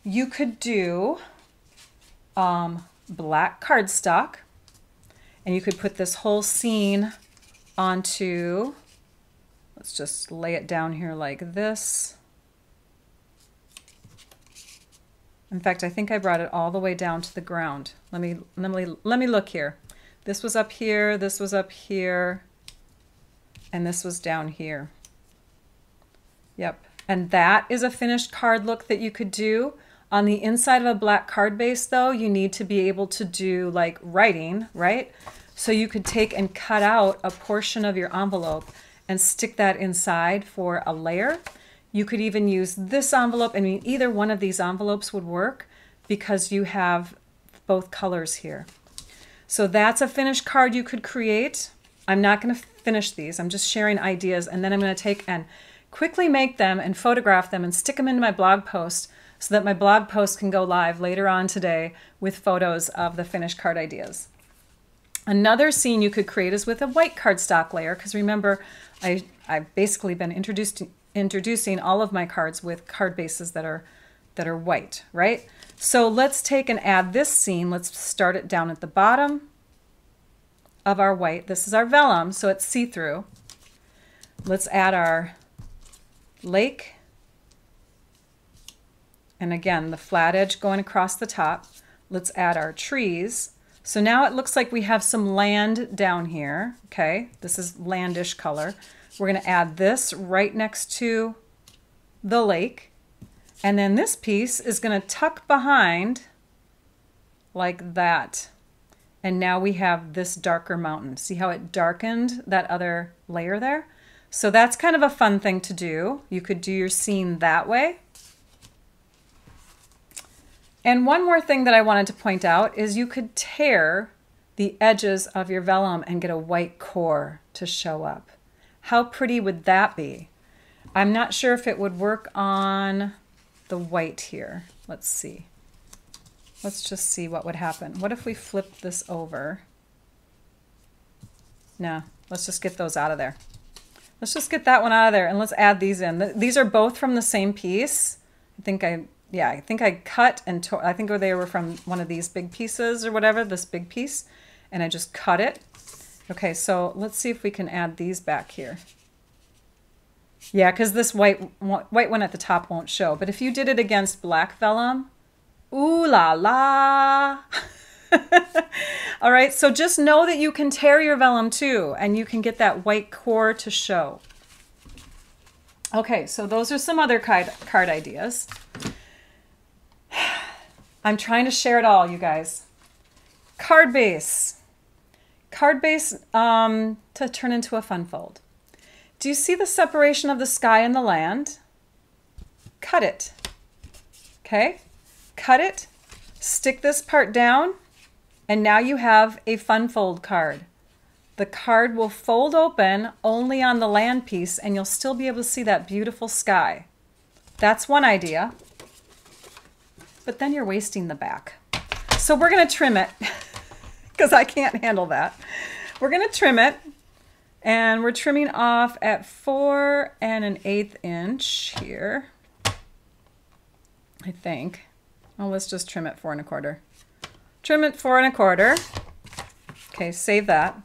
you could do black cardstock. And you could put this whole scene onto, let's just lay it down here like this. In fact, I think I brought it all the way down to the ground. Let me look here. This was up here, this was up here. And this was down here. Yep. And that is a finished card look that you could do. On the inside of a black card base though, you need to be able to do like writing, right? So you could take and cut out a portion of your envelope and stick that inside for a layer. You could even use this envelope. I mean, either one of these envelopes would work because you have both colors here. So that's a finished card you could create. I'm not going to finish these. I'm just sharing ideas, and then I'm going to take and quickly make them and photograph them and stick them into my blog post so that my blog post can go live later on today with photos of the finished card ideas. Another scene you could create is with a white cardstock layer, because remember, I've basically been introducing all of my cards with card bases that are white, right? So let's take and add this scene. Let's start it down at the bottom of our white. This is our vellum, so it's see-through. Let's add our lake. And again, the flat edge going across the top. Let's add our trees. So now it looks like we have some land down here. Okay, this is landish color. We're going to add this right next to the lake. And then this piece is going to tuck behind like that. And now we have this darker mountain. See how it darkened that other layer there? So that's kind of a fun thing to do. You could do your scene that way. And one more thing that I wanted to point out is you could tear the edges of your vellum and get a white core to show up. How pretty would that be? I'm not sure if it would work on the white here. Let's see. Let's just see what would happen. What if we flip this over? No, let's just get those out of there. Let's just get that one out of there and let's add these in. These are both from the same piece. I think I cut and I think they were from one of these big pieces or whatever, this big piece, and I just cut it. Okay, so let's see if we can add these back here. Yeah, because this white one at the top won't show. But if you did it against black vellum, ooh la la. All right, so just know that you can tear your vellum too, and you can get that white core to show. Okay, so those are some other card ideas. I'm trying to share it all, you guys. Card base. card base to turn into a fun fold. Do you see the separation of the sky and the land? Cut it. Okay, cut it, stick this part down, and now you have a fun fold card. The card will fold open only on the land piece, and you'll still be able to see that beautiful sky. That's one idea, but then you're wasting the back. So we're going to trim it because I can't handle that. We're going to trim it, and we're trimming off at 4 1/8 inch here, I think. Well, let's just trim it 4 1/4. Trim it 4 1/4. Okay, save that.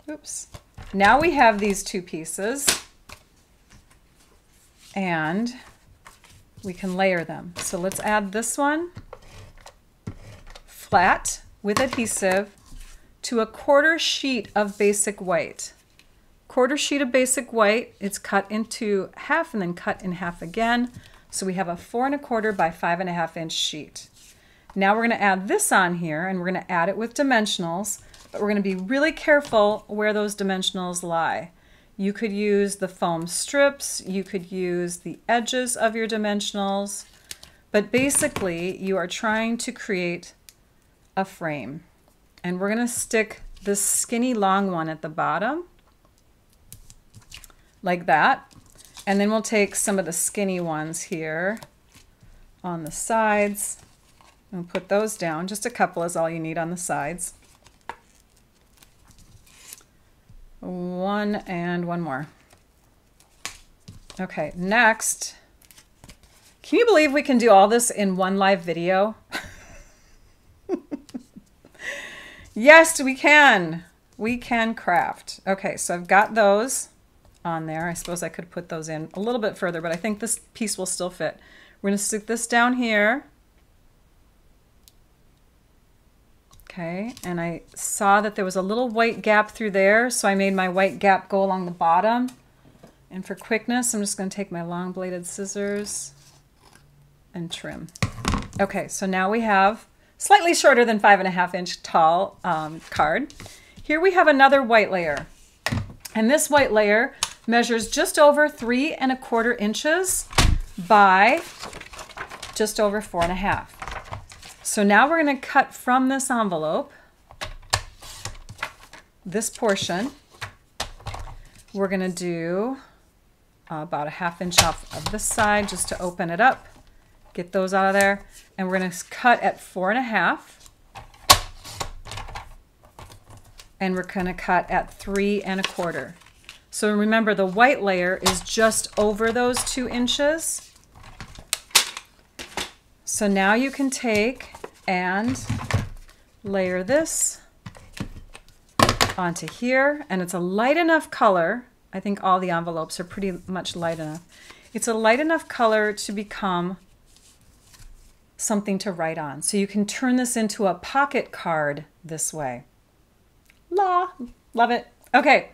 Oops. Now we have these two pieces, and we can layer them. So let's add this one flat with adhesive to a 1/4 sheet of basic white. 1/4 sheet of basic white. It's cut into half and then cut in half again. So we have a 4 1/4 by 5 1/2 inch sheet. Now we're going to add this on here, and we're going to add it with dimensionals, but we're going to be really careful where those dimensionals lie. You could use the foam strips, you could use the edges of your dimensionals, but basically you are trying to create a frame. And we're going to stick this skinny long one at the bottom, like that. And then we'll take some of the skinny ones here on the sides and put those down. Just a couple is all you need on the sides. One and one more. Okay, next. Can you believe we can do all this in one live video? Yes, we can. We can craft. Okay, so I've got those on there. I suppose I could put those in a little bit further, but I think this piece will still fit. We're going to stick this down here. Okay, and I saw that there was a little white gap through there, so I made my white gap go along the bottom. And for quickness, I'm just going to take my long bladed scissors and trim. Okay, so now we have slightly shorter than 5 1/2 inch tall card. Here we have another white layer. And this white layer measures just over 3 1/4 inches by just over 4 1/2. So now we're going to cut from this envelope, this portion. We're going to do about a 1/2 inch off of this side just to open it up. Get those out of there. And we're going to cut at 4 1/2. And we're going to cut at 3 1/4. So remember, the white layer is just over those 2 inches. So now you can take and layer this onto here. And it's a light enough color. I think all the envelopes are pretty much light enough. It's a light enough color to become something to write on. So you can turn this into a pocket card this way. Love it. Okay,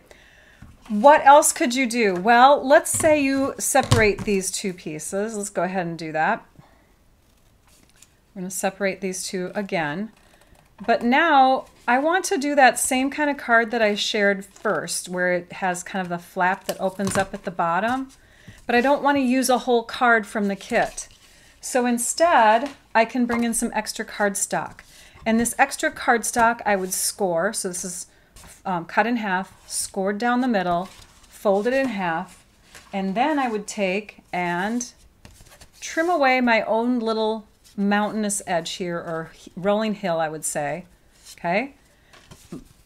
what else could you do? Well, let's say you separate these two pieces. Let's go ahead and do that. We're going to separate these two again. But now I want to do that same kind of card that I shared first, where it has kind of the flap that opens up at the bottom. But I don't want to use a whole card from the kit. So instead, I can bring in some extra cardstock. And this extra cardstock I would score. So this is cut in half, scored down the middle, folded in half, and then I would take and trim away my own little mountainous edge here, or rolling hill, I would say. Okay.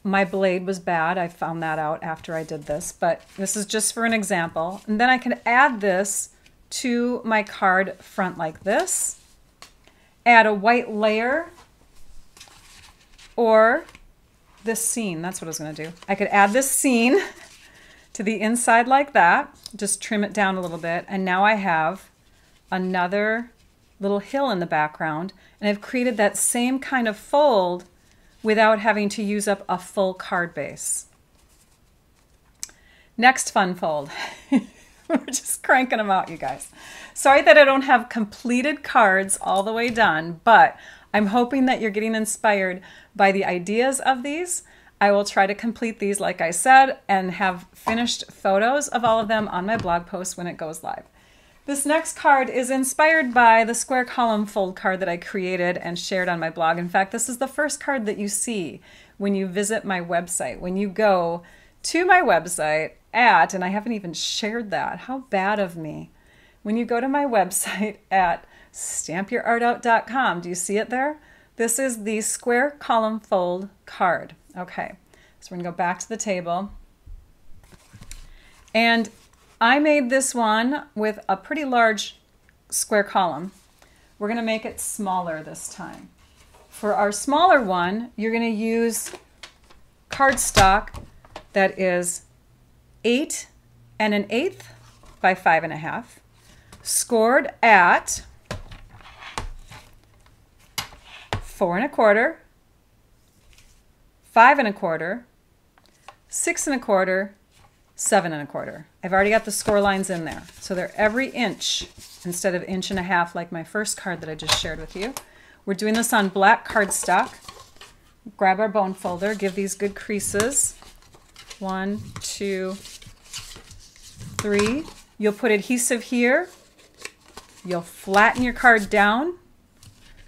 My blade was bad. I found that out after I did this, but this is just for an example. And then I can add this to my card front like this, add a white layer, or this scene. That's what I was going to do. I could add this scene to the inside like that, just trim it down a little bit, and now I have another little hill in the background, and I've created that same kind of fold without having to use up a full card base. Next fun fold. We're just cranking them out, you guys. Sorry that I don't have completed cards all the way done, but I'm hoping that you're getting inspired by the ideas of these. I will try to complete these, like I said, and have finished photos of all of them on my blog post when it goes live. This next card is inspired by the square column fold card that I created and shared on my blog. In fact, this is the first card that you see when you visit my website. When you go to my website at, and I haven't even shared that, how bad of me. When you go to my website at stampyourartout.com, do you see it there? This is the square column fold card. Okay, so we're gonna go back to the table. And I made this one with a pretty large square column. We're gonna make it smaller this time. For our smaller one, you're gonna use cardstock that is 8 1/8 by 5 1/2, scored at 4 1/4, 5 1/4, 6 1/4, 7 1/4. I've already got the score lines in there. So they're every inch instead of 1.5 like my first card that I just shared with you. We're doing this on black cardstock. Grab our bone folder, give these good creases. 1, 2, 3. You'll put adhesive here. You'll flatten your card down.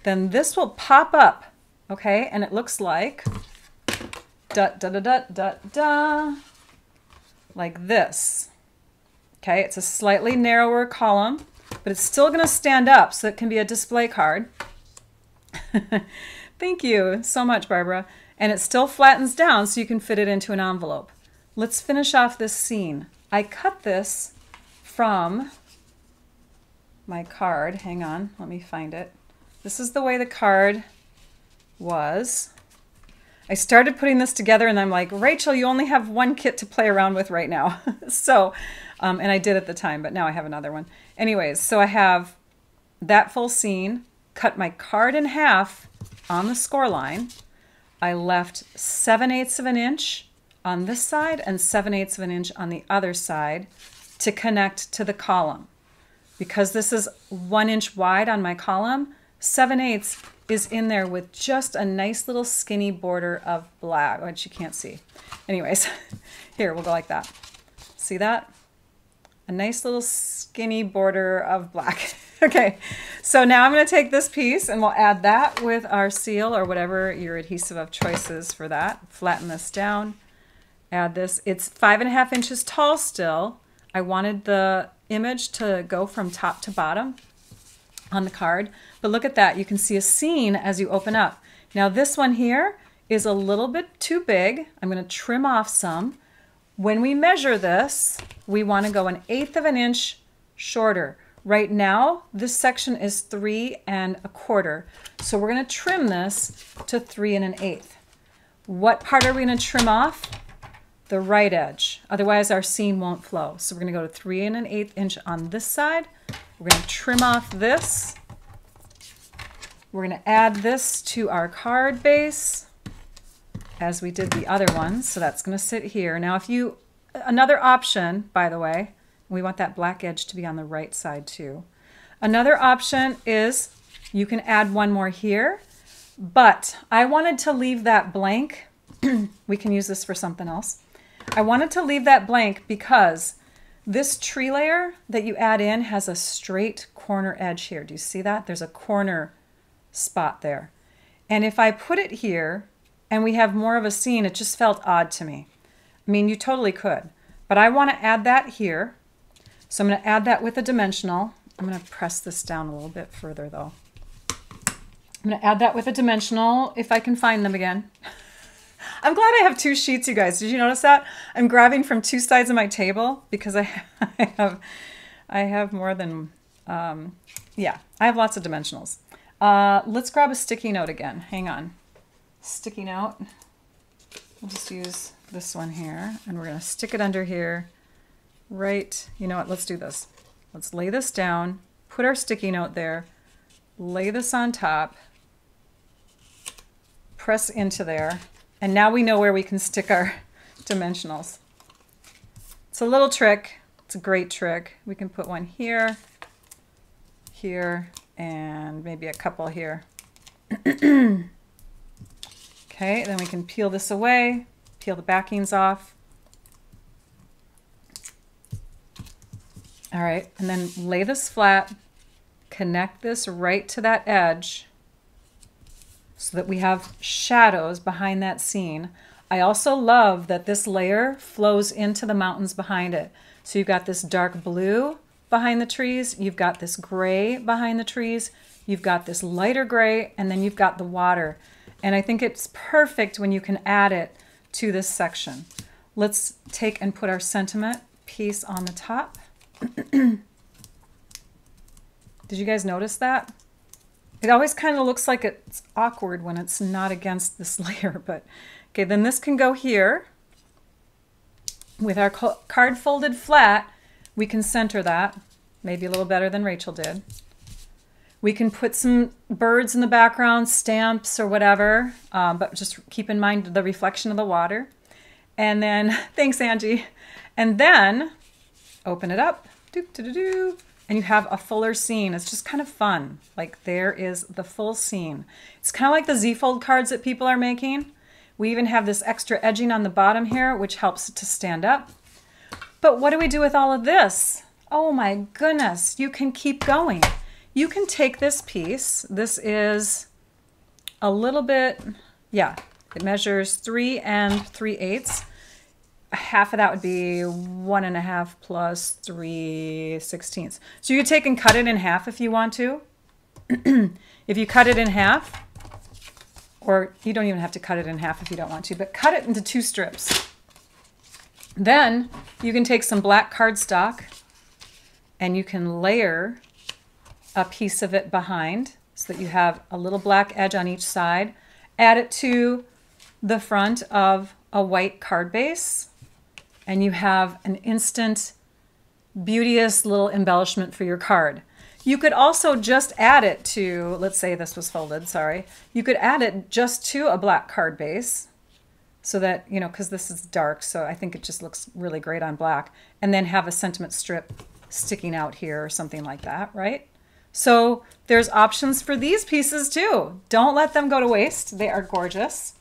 Then this will pop up, okay? And it looks like like this. Okay, it's a slightly narrower column, but it's still going to stand up so it can be a display card. Thank you so much, Barbara. And it still flattens down so you can fit it into an envelope. Let's finish off this scene. I cut this from my card. Hang on, let me find it. This is the way the card was. I started putting this together and I'm like, Rachel, you only have one kit to play around with right now. So, and I did at the time, but now I have another one. Anyways, so I have that full scene, cut my card in half on the score line. I left 7/8 of an inch on this side and 7/8 of an inch on the other side to connect to the column. Because this is 1 inch wide on my column, 7/8 is in there with just a nice little skinny border of black, which you can't see. Anyways, here, we'll go like that. See that? A nice little skinny border of black. Okay, so now I'm going to take this piece and we'll add that with our seal or whatever your adhesive of choice is for that. Flatten this down. Add this. It's 5 1/2 inches tall still. I wanted the image to go from top to bottom on the card. But look at that. You can see a scene as you open up. Now this one here is a little bit too big. I'm going to trim off some. When we measure this, we want to go 1/8 of an inch shorter. Right now, this section is 3 1/4. So we're going to trim this to 3 1/8. What part are we going to trim off? The right edge. Otherwise, our scene won't flow. So we're going to go to 3 1/8 inch on this side. We're going to trim off this. We're going to add this to our card base as we did the other one. So that's going to sit here. Now, if you, another option, by the way, we want that black edge to be on the right side too. Another option is you can add one more here, but I wanted to leave that blank. We can use this for something else. I wanted to leave that blank because this tree layer that you add in has a straight corner edge here. Do you see that? There's a corner spot there. And if I put it here and we have more of a scene, it just felt odd to me. I mean, you totally could, but I want to add that here. So I'm going to add that with a dimensional. I'm going to press this down a little bit further though. I'm going to add that with a dimensional if I can find them again. I'm glad I have two sheets, you guys. Did you notice that? I'm grabbing from two sides of my table because I have more than, yeah, I have lots of dimensionals. Let's grab a sticky note again. Hang on. Sticky note. We'll just use this one here and we're going to stick it under here. Right, you know what, let's do this. Let's lay this down, put our sticky note there, lay this on top, press into there, and now we know where we can stick our dimensionals. It's a little trick. It's a great trick. We can put one here, here, and maybe a couple here Okay, then we can peel this away, peel the backings off. All right, and then lay this flat, connect this right to that edge so that we have shadows behind that scene. I also love that this layer flows into the mountains behind it. So you've got this dark blue behind the trees, you've got this gray behind the trees, you've got this lighter gray, and then you've got the water. And I think it's perfect when you can add it to this section. Let's take and put our sentiment piece on the top. Did you guys notice that? It always kind of looks like it's awkward when it's not against this layer, but okay, then this can go here. With our card folded flat, we can center that, maybe a little better than Rachel did. We can put some birds in the background, stamps or whatever, but just keep in mind the reflection of the water. And then, thanks Angie, and then open it up, and you have a fuller scene. It's just kind of fun. Like there is the full scene. It's kind of like the Z-fold cards that people are making. We even have this extra edging on the bottom here, which helps it to stand up. But what do we do with all of this? Oh my goodness, you can keep going. You can take this piece. This is a little bit, yeah, it measures 3 3/8. Half of that would be 1.5 plus 3/16. So you could take and cut it in half if you want to. If you cut it in half, or you don't even have to cut it in half if you don't want to, but cut it into 2 strips. Then you can take some black cardstock and you can layer a piece of it behind so that you have a little black edge on each side. Add it to the front of a white card base and you have an instant beauteous little embellishment for your card. You could also just add it to, let's say this was folded, sorry. You could add it just to a black card base so that, you know, because this is dark, so I think it just looks really great on black. And then have a sentiment strip sticking out here or something like that, right? So there's options for these pieces too. Don't let them go to waste. They are gorgeous.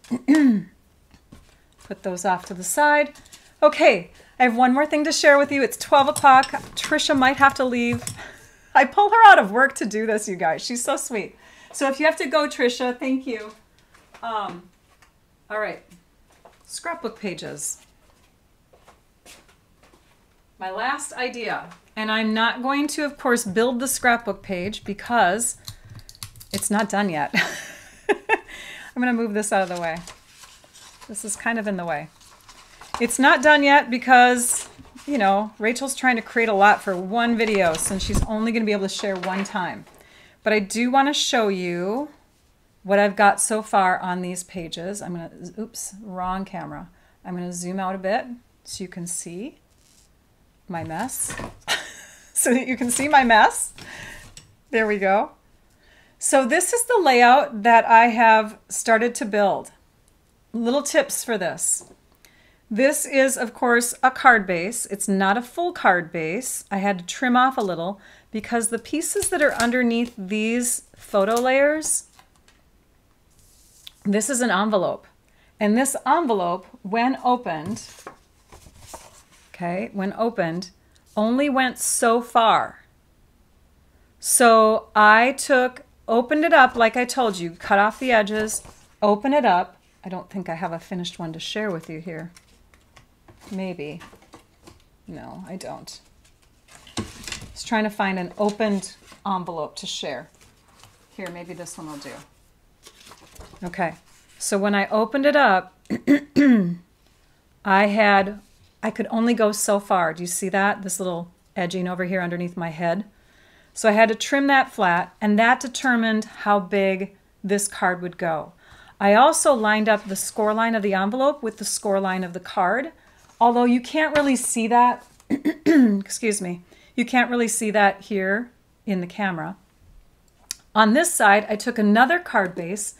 Put those off to the side. Okay, I have one more thing to share with you. It's 12 o'clock. Trisha might have to leave. I pull her out of work to do this, you guys. She's so sweet. So if you have to go, Trisha, thank you. All right, scrapbook pages. My last idea, and I'm not going to, of course, build the scrapbook page because it's not done yet. I'm going to move this out of the way. This is kind of in the way. It's not done yet because, you know, Rachel's trying to create a lot for one video since she's only going to be able to share one time. But I do want to show you what I've got so far on these pages. I'm going to, oops, wrong camera. I'm going to zoom out a bit so you can see my mess. So that you can see my mess. There we go. So this is the layout that I have started to build. Little tips for this. This is, of course, a card base. It's not a full card base. I had to trim off a little because the pieces that are underneath these photo layers, this is an envelope. And this envelope, when opened, okay, when opened, only went so far. So I opened it up like I told you, cut off the edges, open it up. I don't think I have a finished one to share with you here. Maybe. No, I don't. Just trying to find an opened envelope to share. Here, maybe this one will do. Okay, so when I opened it up, I could only go so far. Do you see that? This little edging over here underneath my head. So I had to trim that flat, and that determined how big this card would go. I also lined up the score line of the envelope with the score line of the card, although you can't really see that, excuse me, you can't really see that here in the camera. On this side, I took another card base,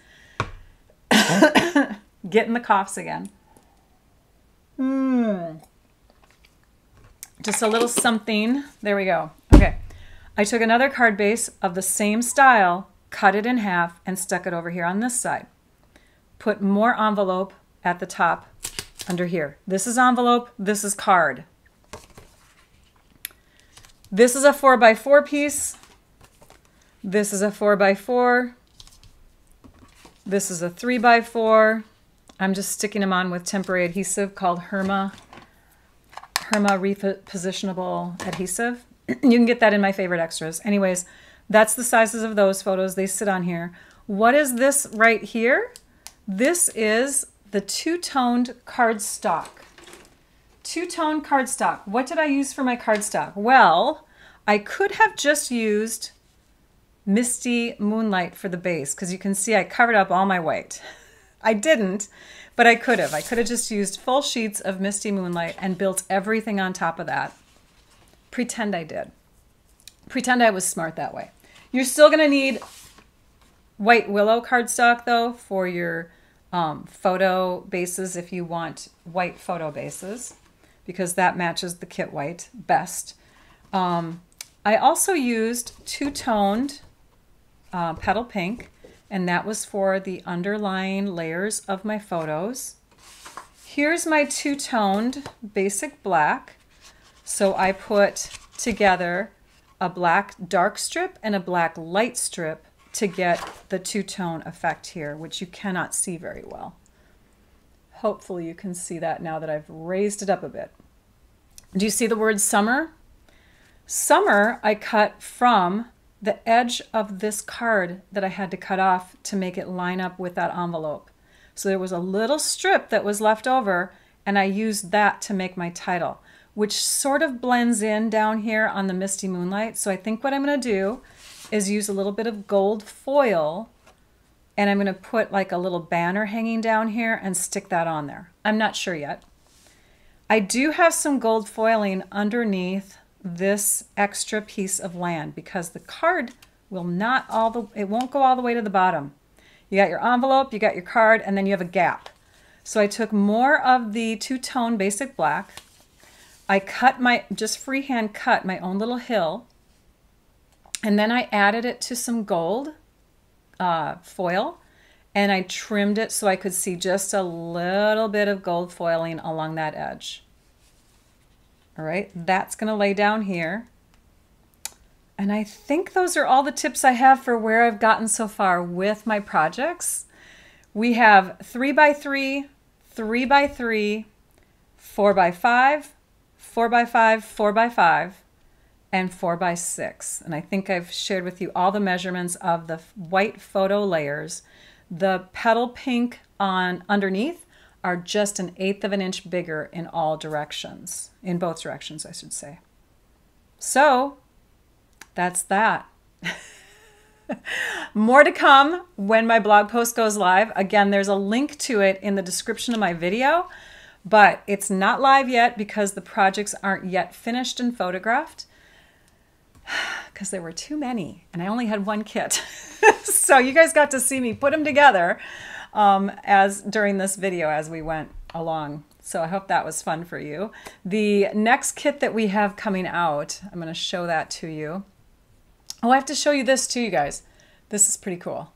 getting the coughs again. Just a little something, there we go. Okay, I took another card base of the same style cut it in half, and stuck it over here on this side. Put more envelope at the top under here. This is envelope, this is card. This is a 4x4 piece. This is a 4x4. This is a 3x4. I'm just sticking them on with temporary adhesive called Herma repositionable adhesive. You can get that in my favorite extras. Anyways, that's the sizes of those photos. They sit on here. What is this right here? This is the two-toned cardstock. Two-tone cardstock. What did I use for my cardstock? Well, I could have just used Misty Moonlight for the base, because you can see I covered up all my white. I didn't, but I could have. I could have just used full sheets of Misty Moonlight and built everything on top of that. Pretend I did. Pretend I was smart that way. You're still going to need white willow cardstock, though, for your photo bases if you want white photo bases, because that matches the kit white best. I also used two-toned petal pink, and that was for the underlying layers of my photos. Here's my two-toned basic black. So I put together a black dark strip and a black light strip to get the two-tone effect here, which you cannot see very well. Hopefully you can see that now that I've raised it up a bit. Do you see the word summer? Summer I cut from the edge of this card that I had to cut off to make it line up with that envelope. So there was a little strip that was left over, and I used that to make my title, which sort of blends in down here on the Misty Moonlight. So I think what I'm going to do is use a little bit of gold foil, and I'm going to put like a little banner hanging down here and stick that on there. I'm not sure yet. I do have some gold foiling underneath this extra piece of land because the card will not it won't go all the way to the bottom. You got your envelope, you got your card, and then you have a gap. So I took more of the two-tone basic black. I cut just freehand cut my own little hill, and then I added it to some gold foil, and I trimmed it so I could see just a little bit of gold foiling along that edge. All right, that's going to lay down here. And I think those are all the tips I have for where I've gotten so far with my projects. We have 3x3, 3x3, 4x5, 4x5, 4x5, and 4x6. And I think I've shared with you all the measurements of the white photo layers. The petal pink on underneath are just 1/8 of an inch bigger in all directions, in both directions, I should say. So that's that. More to come when my blog post goes live. Again, there's a link to it in the description of my video, but it's not live yet because the projects aren't yet finished and photographed because there were too many and I only had one kit. So you guys got to see me put them together during this video as we went along. So I hope that was fun for you. The next kit that we have coming out, I'm going to show that to you. Oh, I have to show you this too, you guys. This is pretty cool.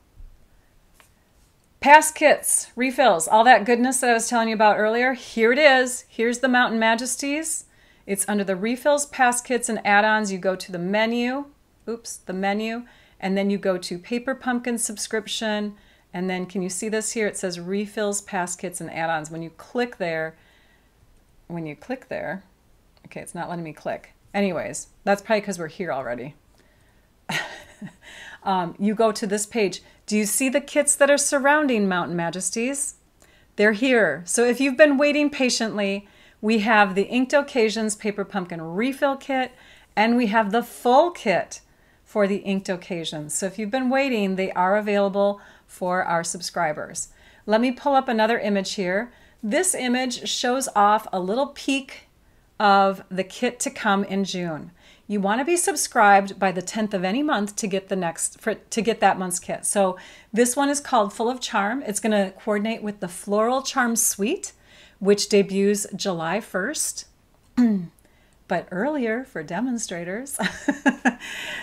Past kits, refills, all that goodness that I was telling you about earlier. Here it is. Here's the Mountain Majesties. It's under the refills, past kits, and add-ons. You go to the menu, the menu, and then you go to Paper Pumpkin subscription. And then can you see this here? It says refills, past kits, and add-ons. When you click there, okay, it's not letting me click. Anyways, that's probably because we're here already. You go to this page. Do you see the kits that are surrounding Mountain Majesties? They're here. So if you've been waiting patiently, we have the Inked Occasions Paper Pumpkin Refill Kit, and we have the full kit for the Inked Occasions. So if you've been waiting, they are available for our subscribers. Let me pull up another image here. This image shows off a little peek of the kit to come in June. You want to be subscribed by the 10th of any month to get that month's kit. So this one is called Full of Charm. It's going to coordinate with the Floral Charm Suite, which debuts July 1st. but earlier for demonstrators.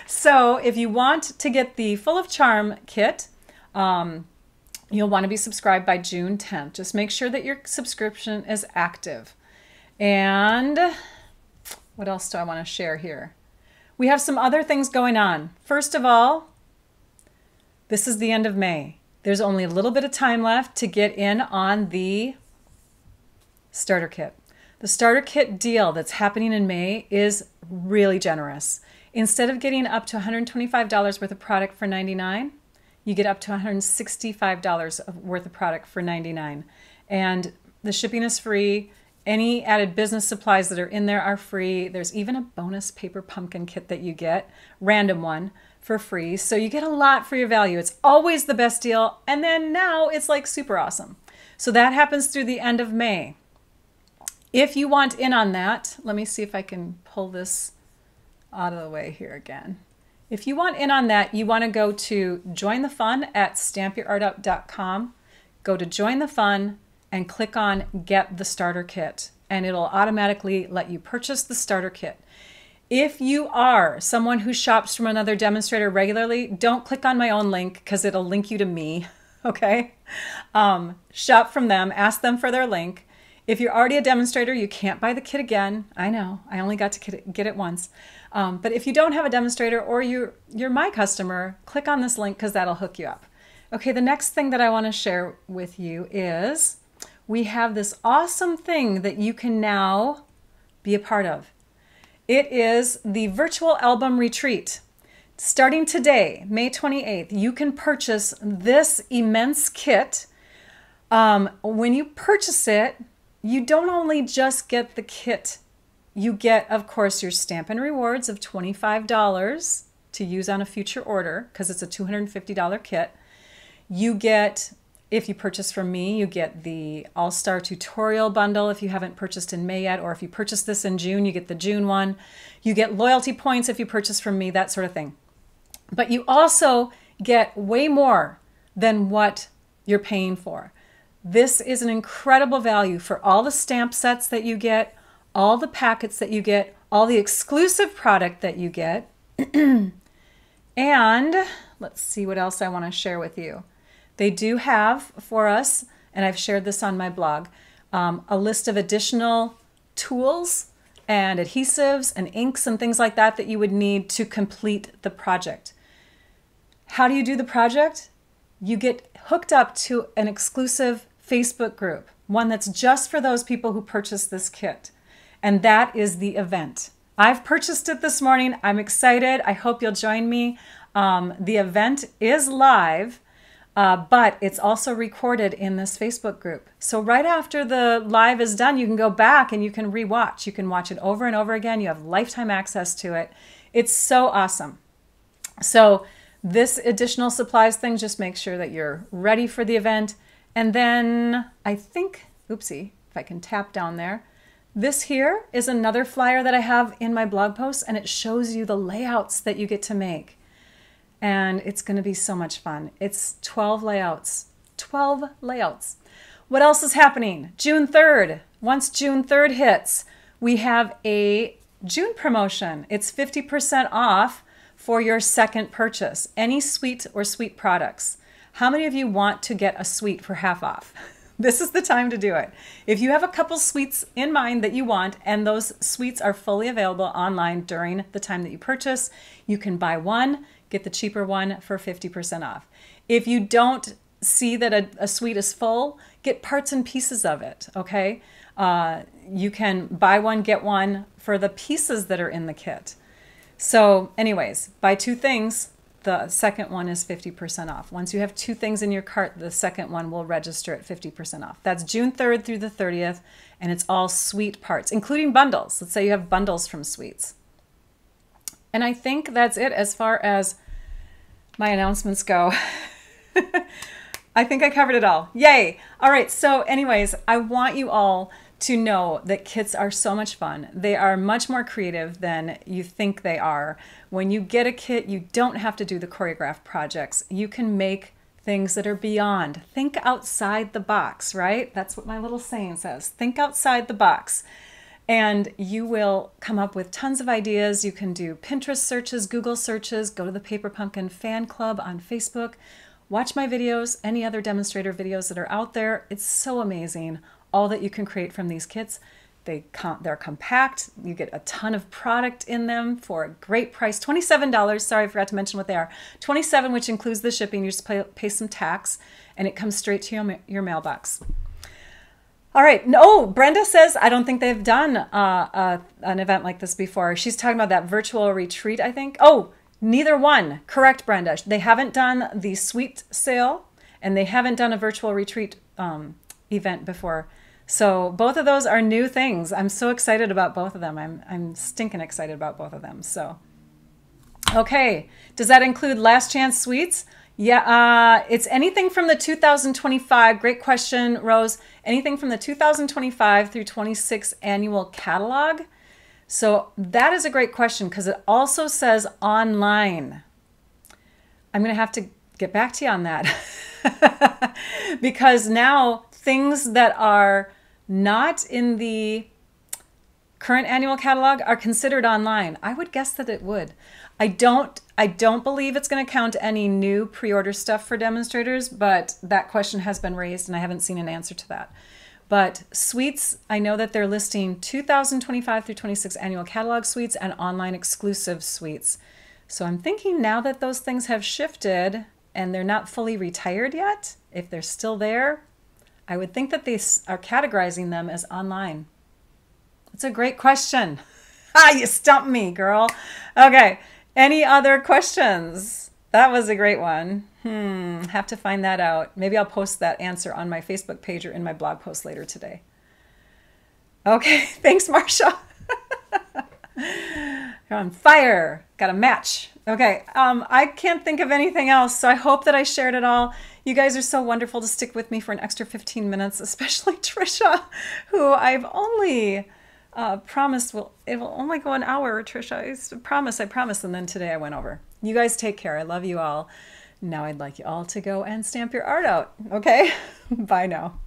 So if you want to get the Full of Charm kit, you'll want to be subscribed by June 10th. Just make sure that your subscription is active. And what else do I want to share here? We have some other things going on. First of all, this is the end of May. There's only a little bit of time left to get in on the starter kit. The starter kit deal that's happening in May is really generous. Instead of getting up to $125 worth of product for $99, you get up to $165 worth of product for $99. And the shipping is free. Any added business supplies that are in there are free. There's even a bonus paper pumpkin kit that you get, random one, for free. So you get a lot for your value. It's always the best deal. And then now it's like super awesome. So that happens through the end of May. If you want in on that, let me see if I can pull this out of the way here again. If you want in on that, you want to go to Join the Fun at stampyourartout.com. Go to Join the Fun and click on Get the Starter Kit, and it'll automatically let you purchase the starter kit. If you are someone who shops from another demonstrator regularly, don't click on my own link because it'll link you to me, okay? Shop from them, ask them for their link. If you're already a demonstrator, you can't buy the kit again. I know, I only got to get it once. But if you don't have a demonstrator or you're my customer, click on this link because that'll hook you up. Okay, the next thing that I want to share with you is we have this awesome thing that you can now be a part of. It is the virtual album retreat. Starting today, May 28th, you can purchase this immense kit. When you purchase it, you don't only just get the kit, you get, of course, your Stampin' Rewards of $25 to use on a future order because it's a $250 kit. You get, if you purchase from me, you get the All-Star Tutorial Bundle if you haven't purchased in May yet, or if you purchase this in June, you get the June one. You get loyalty points if you purchase from me, that sort of thing. But you also get way more than what you're paying for. This is an incredible value for all the stamp sets that you get, all the packets that you get, all the exclusive product that you get. And let's see what else I want to share with you. They do have for us, and I've shared this on my blog, a list of additional tools and adhesives and inks and things like that that you would need to complete the project. How do you do the project? You get hooked up to an exclusive Facebook group, one that's just for those people who purchase this kit. And that is the event. I've purchased it this morning. I'm excited. I hope you'll join me. The event is live, but it's also recorded in this Facebook group. So right after the live is done, you can go back and you can rewatch. You can watch it over and over again. You have lifetime access to it. It's so awesome. So this additional supplies thing, just make sure that you're ready for the event. And then I think, oopsie, if I can tap down there, this here is another flyer that I have in my blog post, and it shows you the layouts that you get to make. And it's going to be so much fun. It's 12 layouts. 12 layouts. What else is happening? June 3rd. Once June 3rd hits, we have a June promotion. It's 50% off for your second purchase. Any suite or suite products. How many of you want to get a suite for half off? This is the time to do it. If you have a couple suites in mind that you want, and those suites are fully available online during the time that you purchase, you can buy one, get the cheaper one for 50% off. If you don't see that a suite is full, get parts and pieces of it, okay? You can buy one, get one for the pieces that are in the kit. So anyways, buy two things. The second one is 50% off. Once you have two things in your cart, the second one will register at 50% off. That's June 3rd through the 30th, and it's all suite parts, including bundles. Let's say you have bundles from suites. And I think that's it as far as my announcements go. I think I covered it all. Yay! All right, so anyways, I want you all to know that kits are so much fun. They are much more creative than you think they are. When you get a kit, you don't have to do the choreographed projects. You can make things that are beyond. Think outside the box, right? That's what my little saying says. Think outside the box. And you will come up with tons of ideas. You can do Pinterest searches, Google searches, go to the Paper Pumpkin fan club on Facebook, watch my videos, any other demonstrator videos that are out there. It's so amazing, all that you can create from these kits. They're compact. You get a ton of product in them for a great price. $27. Sorry, I forgot to mention what they are. $27, which includes the shipping. You just pay some tax, and it comes straight to your mailbox. All right. No, Brenda says, I don't think they've done an event like this before. She's talking about that virtual retreat, I think. Oh, neither one. Correct, Brenda. They haven't done the suite sale, and they haven't done a virtual retreat event before. So both of those are new things. I'm so excited about both of them. I'm stinking excited about both of them. So, okay. Does that include Last Chance Suites? Yeah, it's anything from the 2025, great question, Rose, anything from the 2025 through 26 annual catalog. So that is a great question because it also says online. I'm going to have to get back to you on that because now things that are not in the current annual catalog are considered online. I would guess that it would. I don't believe it's going to count any new pre-order stuff for demonstrators, but that question has been raised and I haven't seen an answer to that. But suites, I know that they're listing 2025 through 26 annual catalog suites and online exclusive suites. So I'm thinking now that those things have shifted and they're not fully retired yet, if they're still there, I would think that they are categorizing them as online. It's a great question. You stumped me, girl. Okay. Any other questions? That was a great one. Have to find that out. Maybe I'll post that answer on my Facebook page or in my blog post later today. Okay, thanks, Marsha. You're on fire. Got a match. Okay, I can't think of anything else, so I hope that I shared it all. You guys are so wonderful to stick with me for an extra 15 minutes, especially Trisha, who I've only... promised it will only go an hour, Trisha. I promise. And then today I went over. You guys take care. I love you all. Now I'd like you all to go and stamp your art out. Okay? Bye now.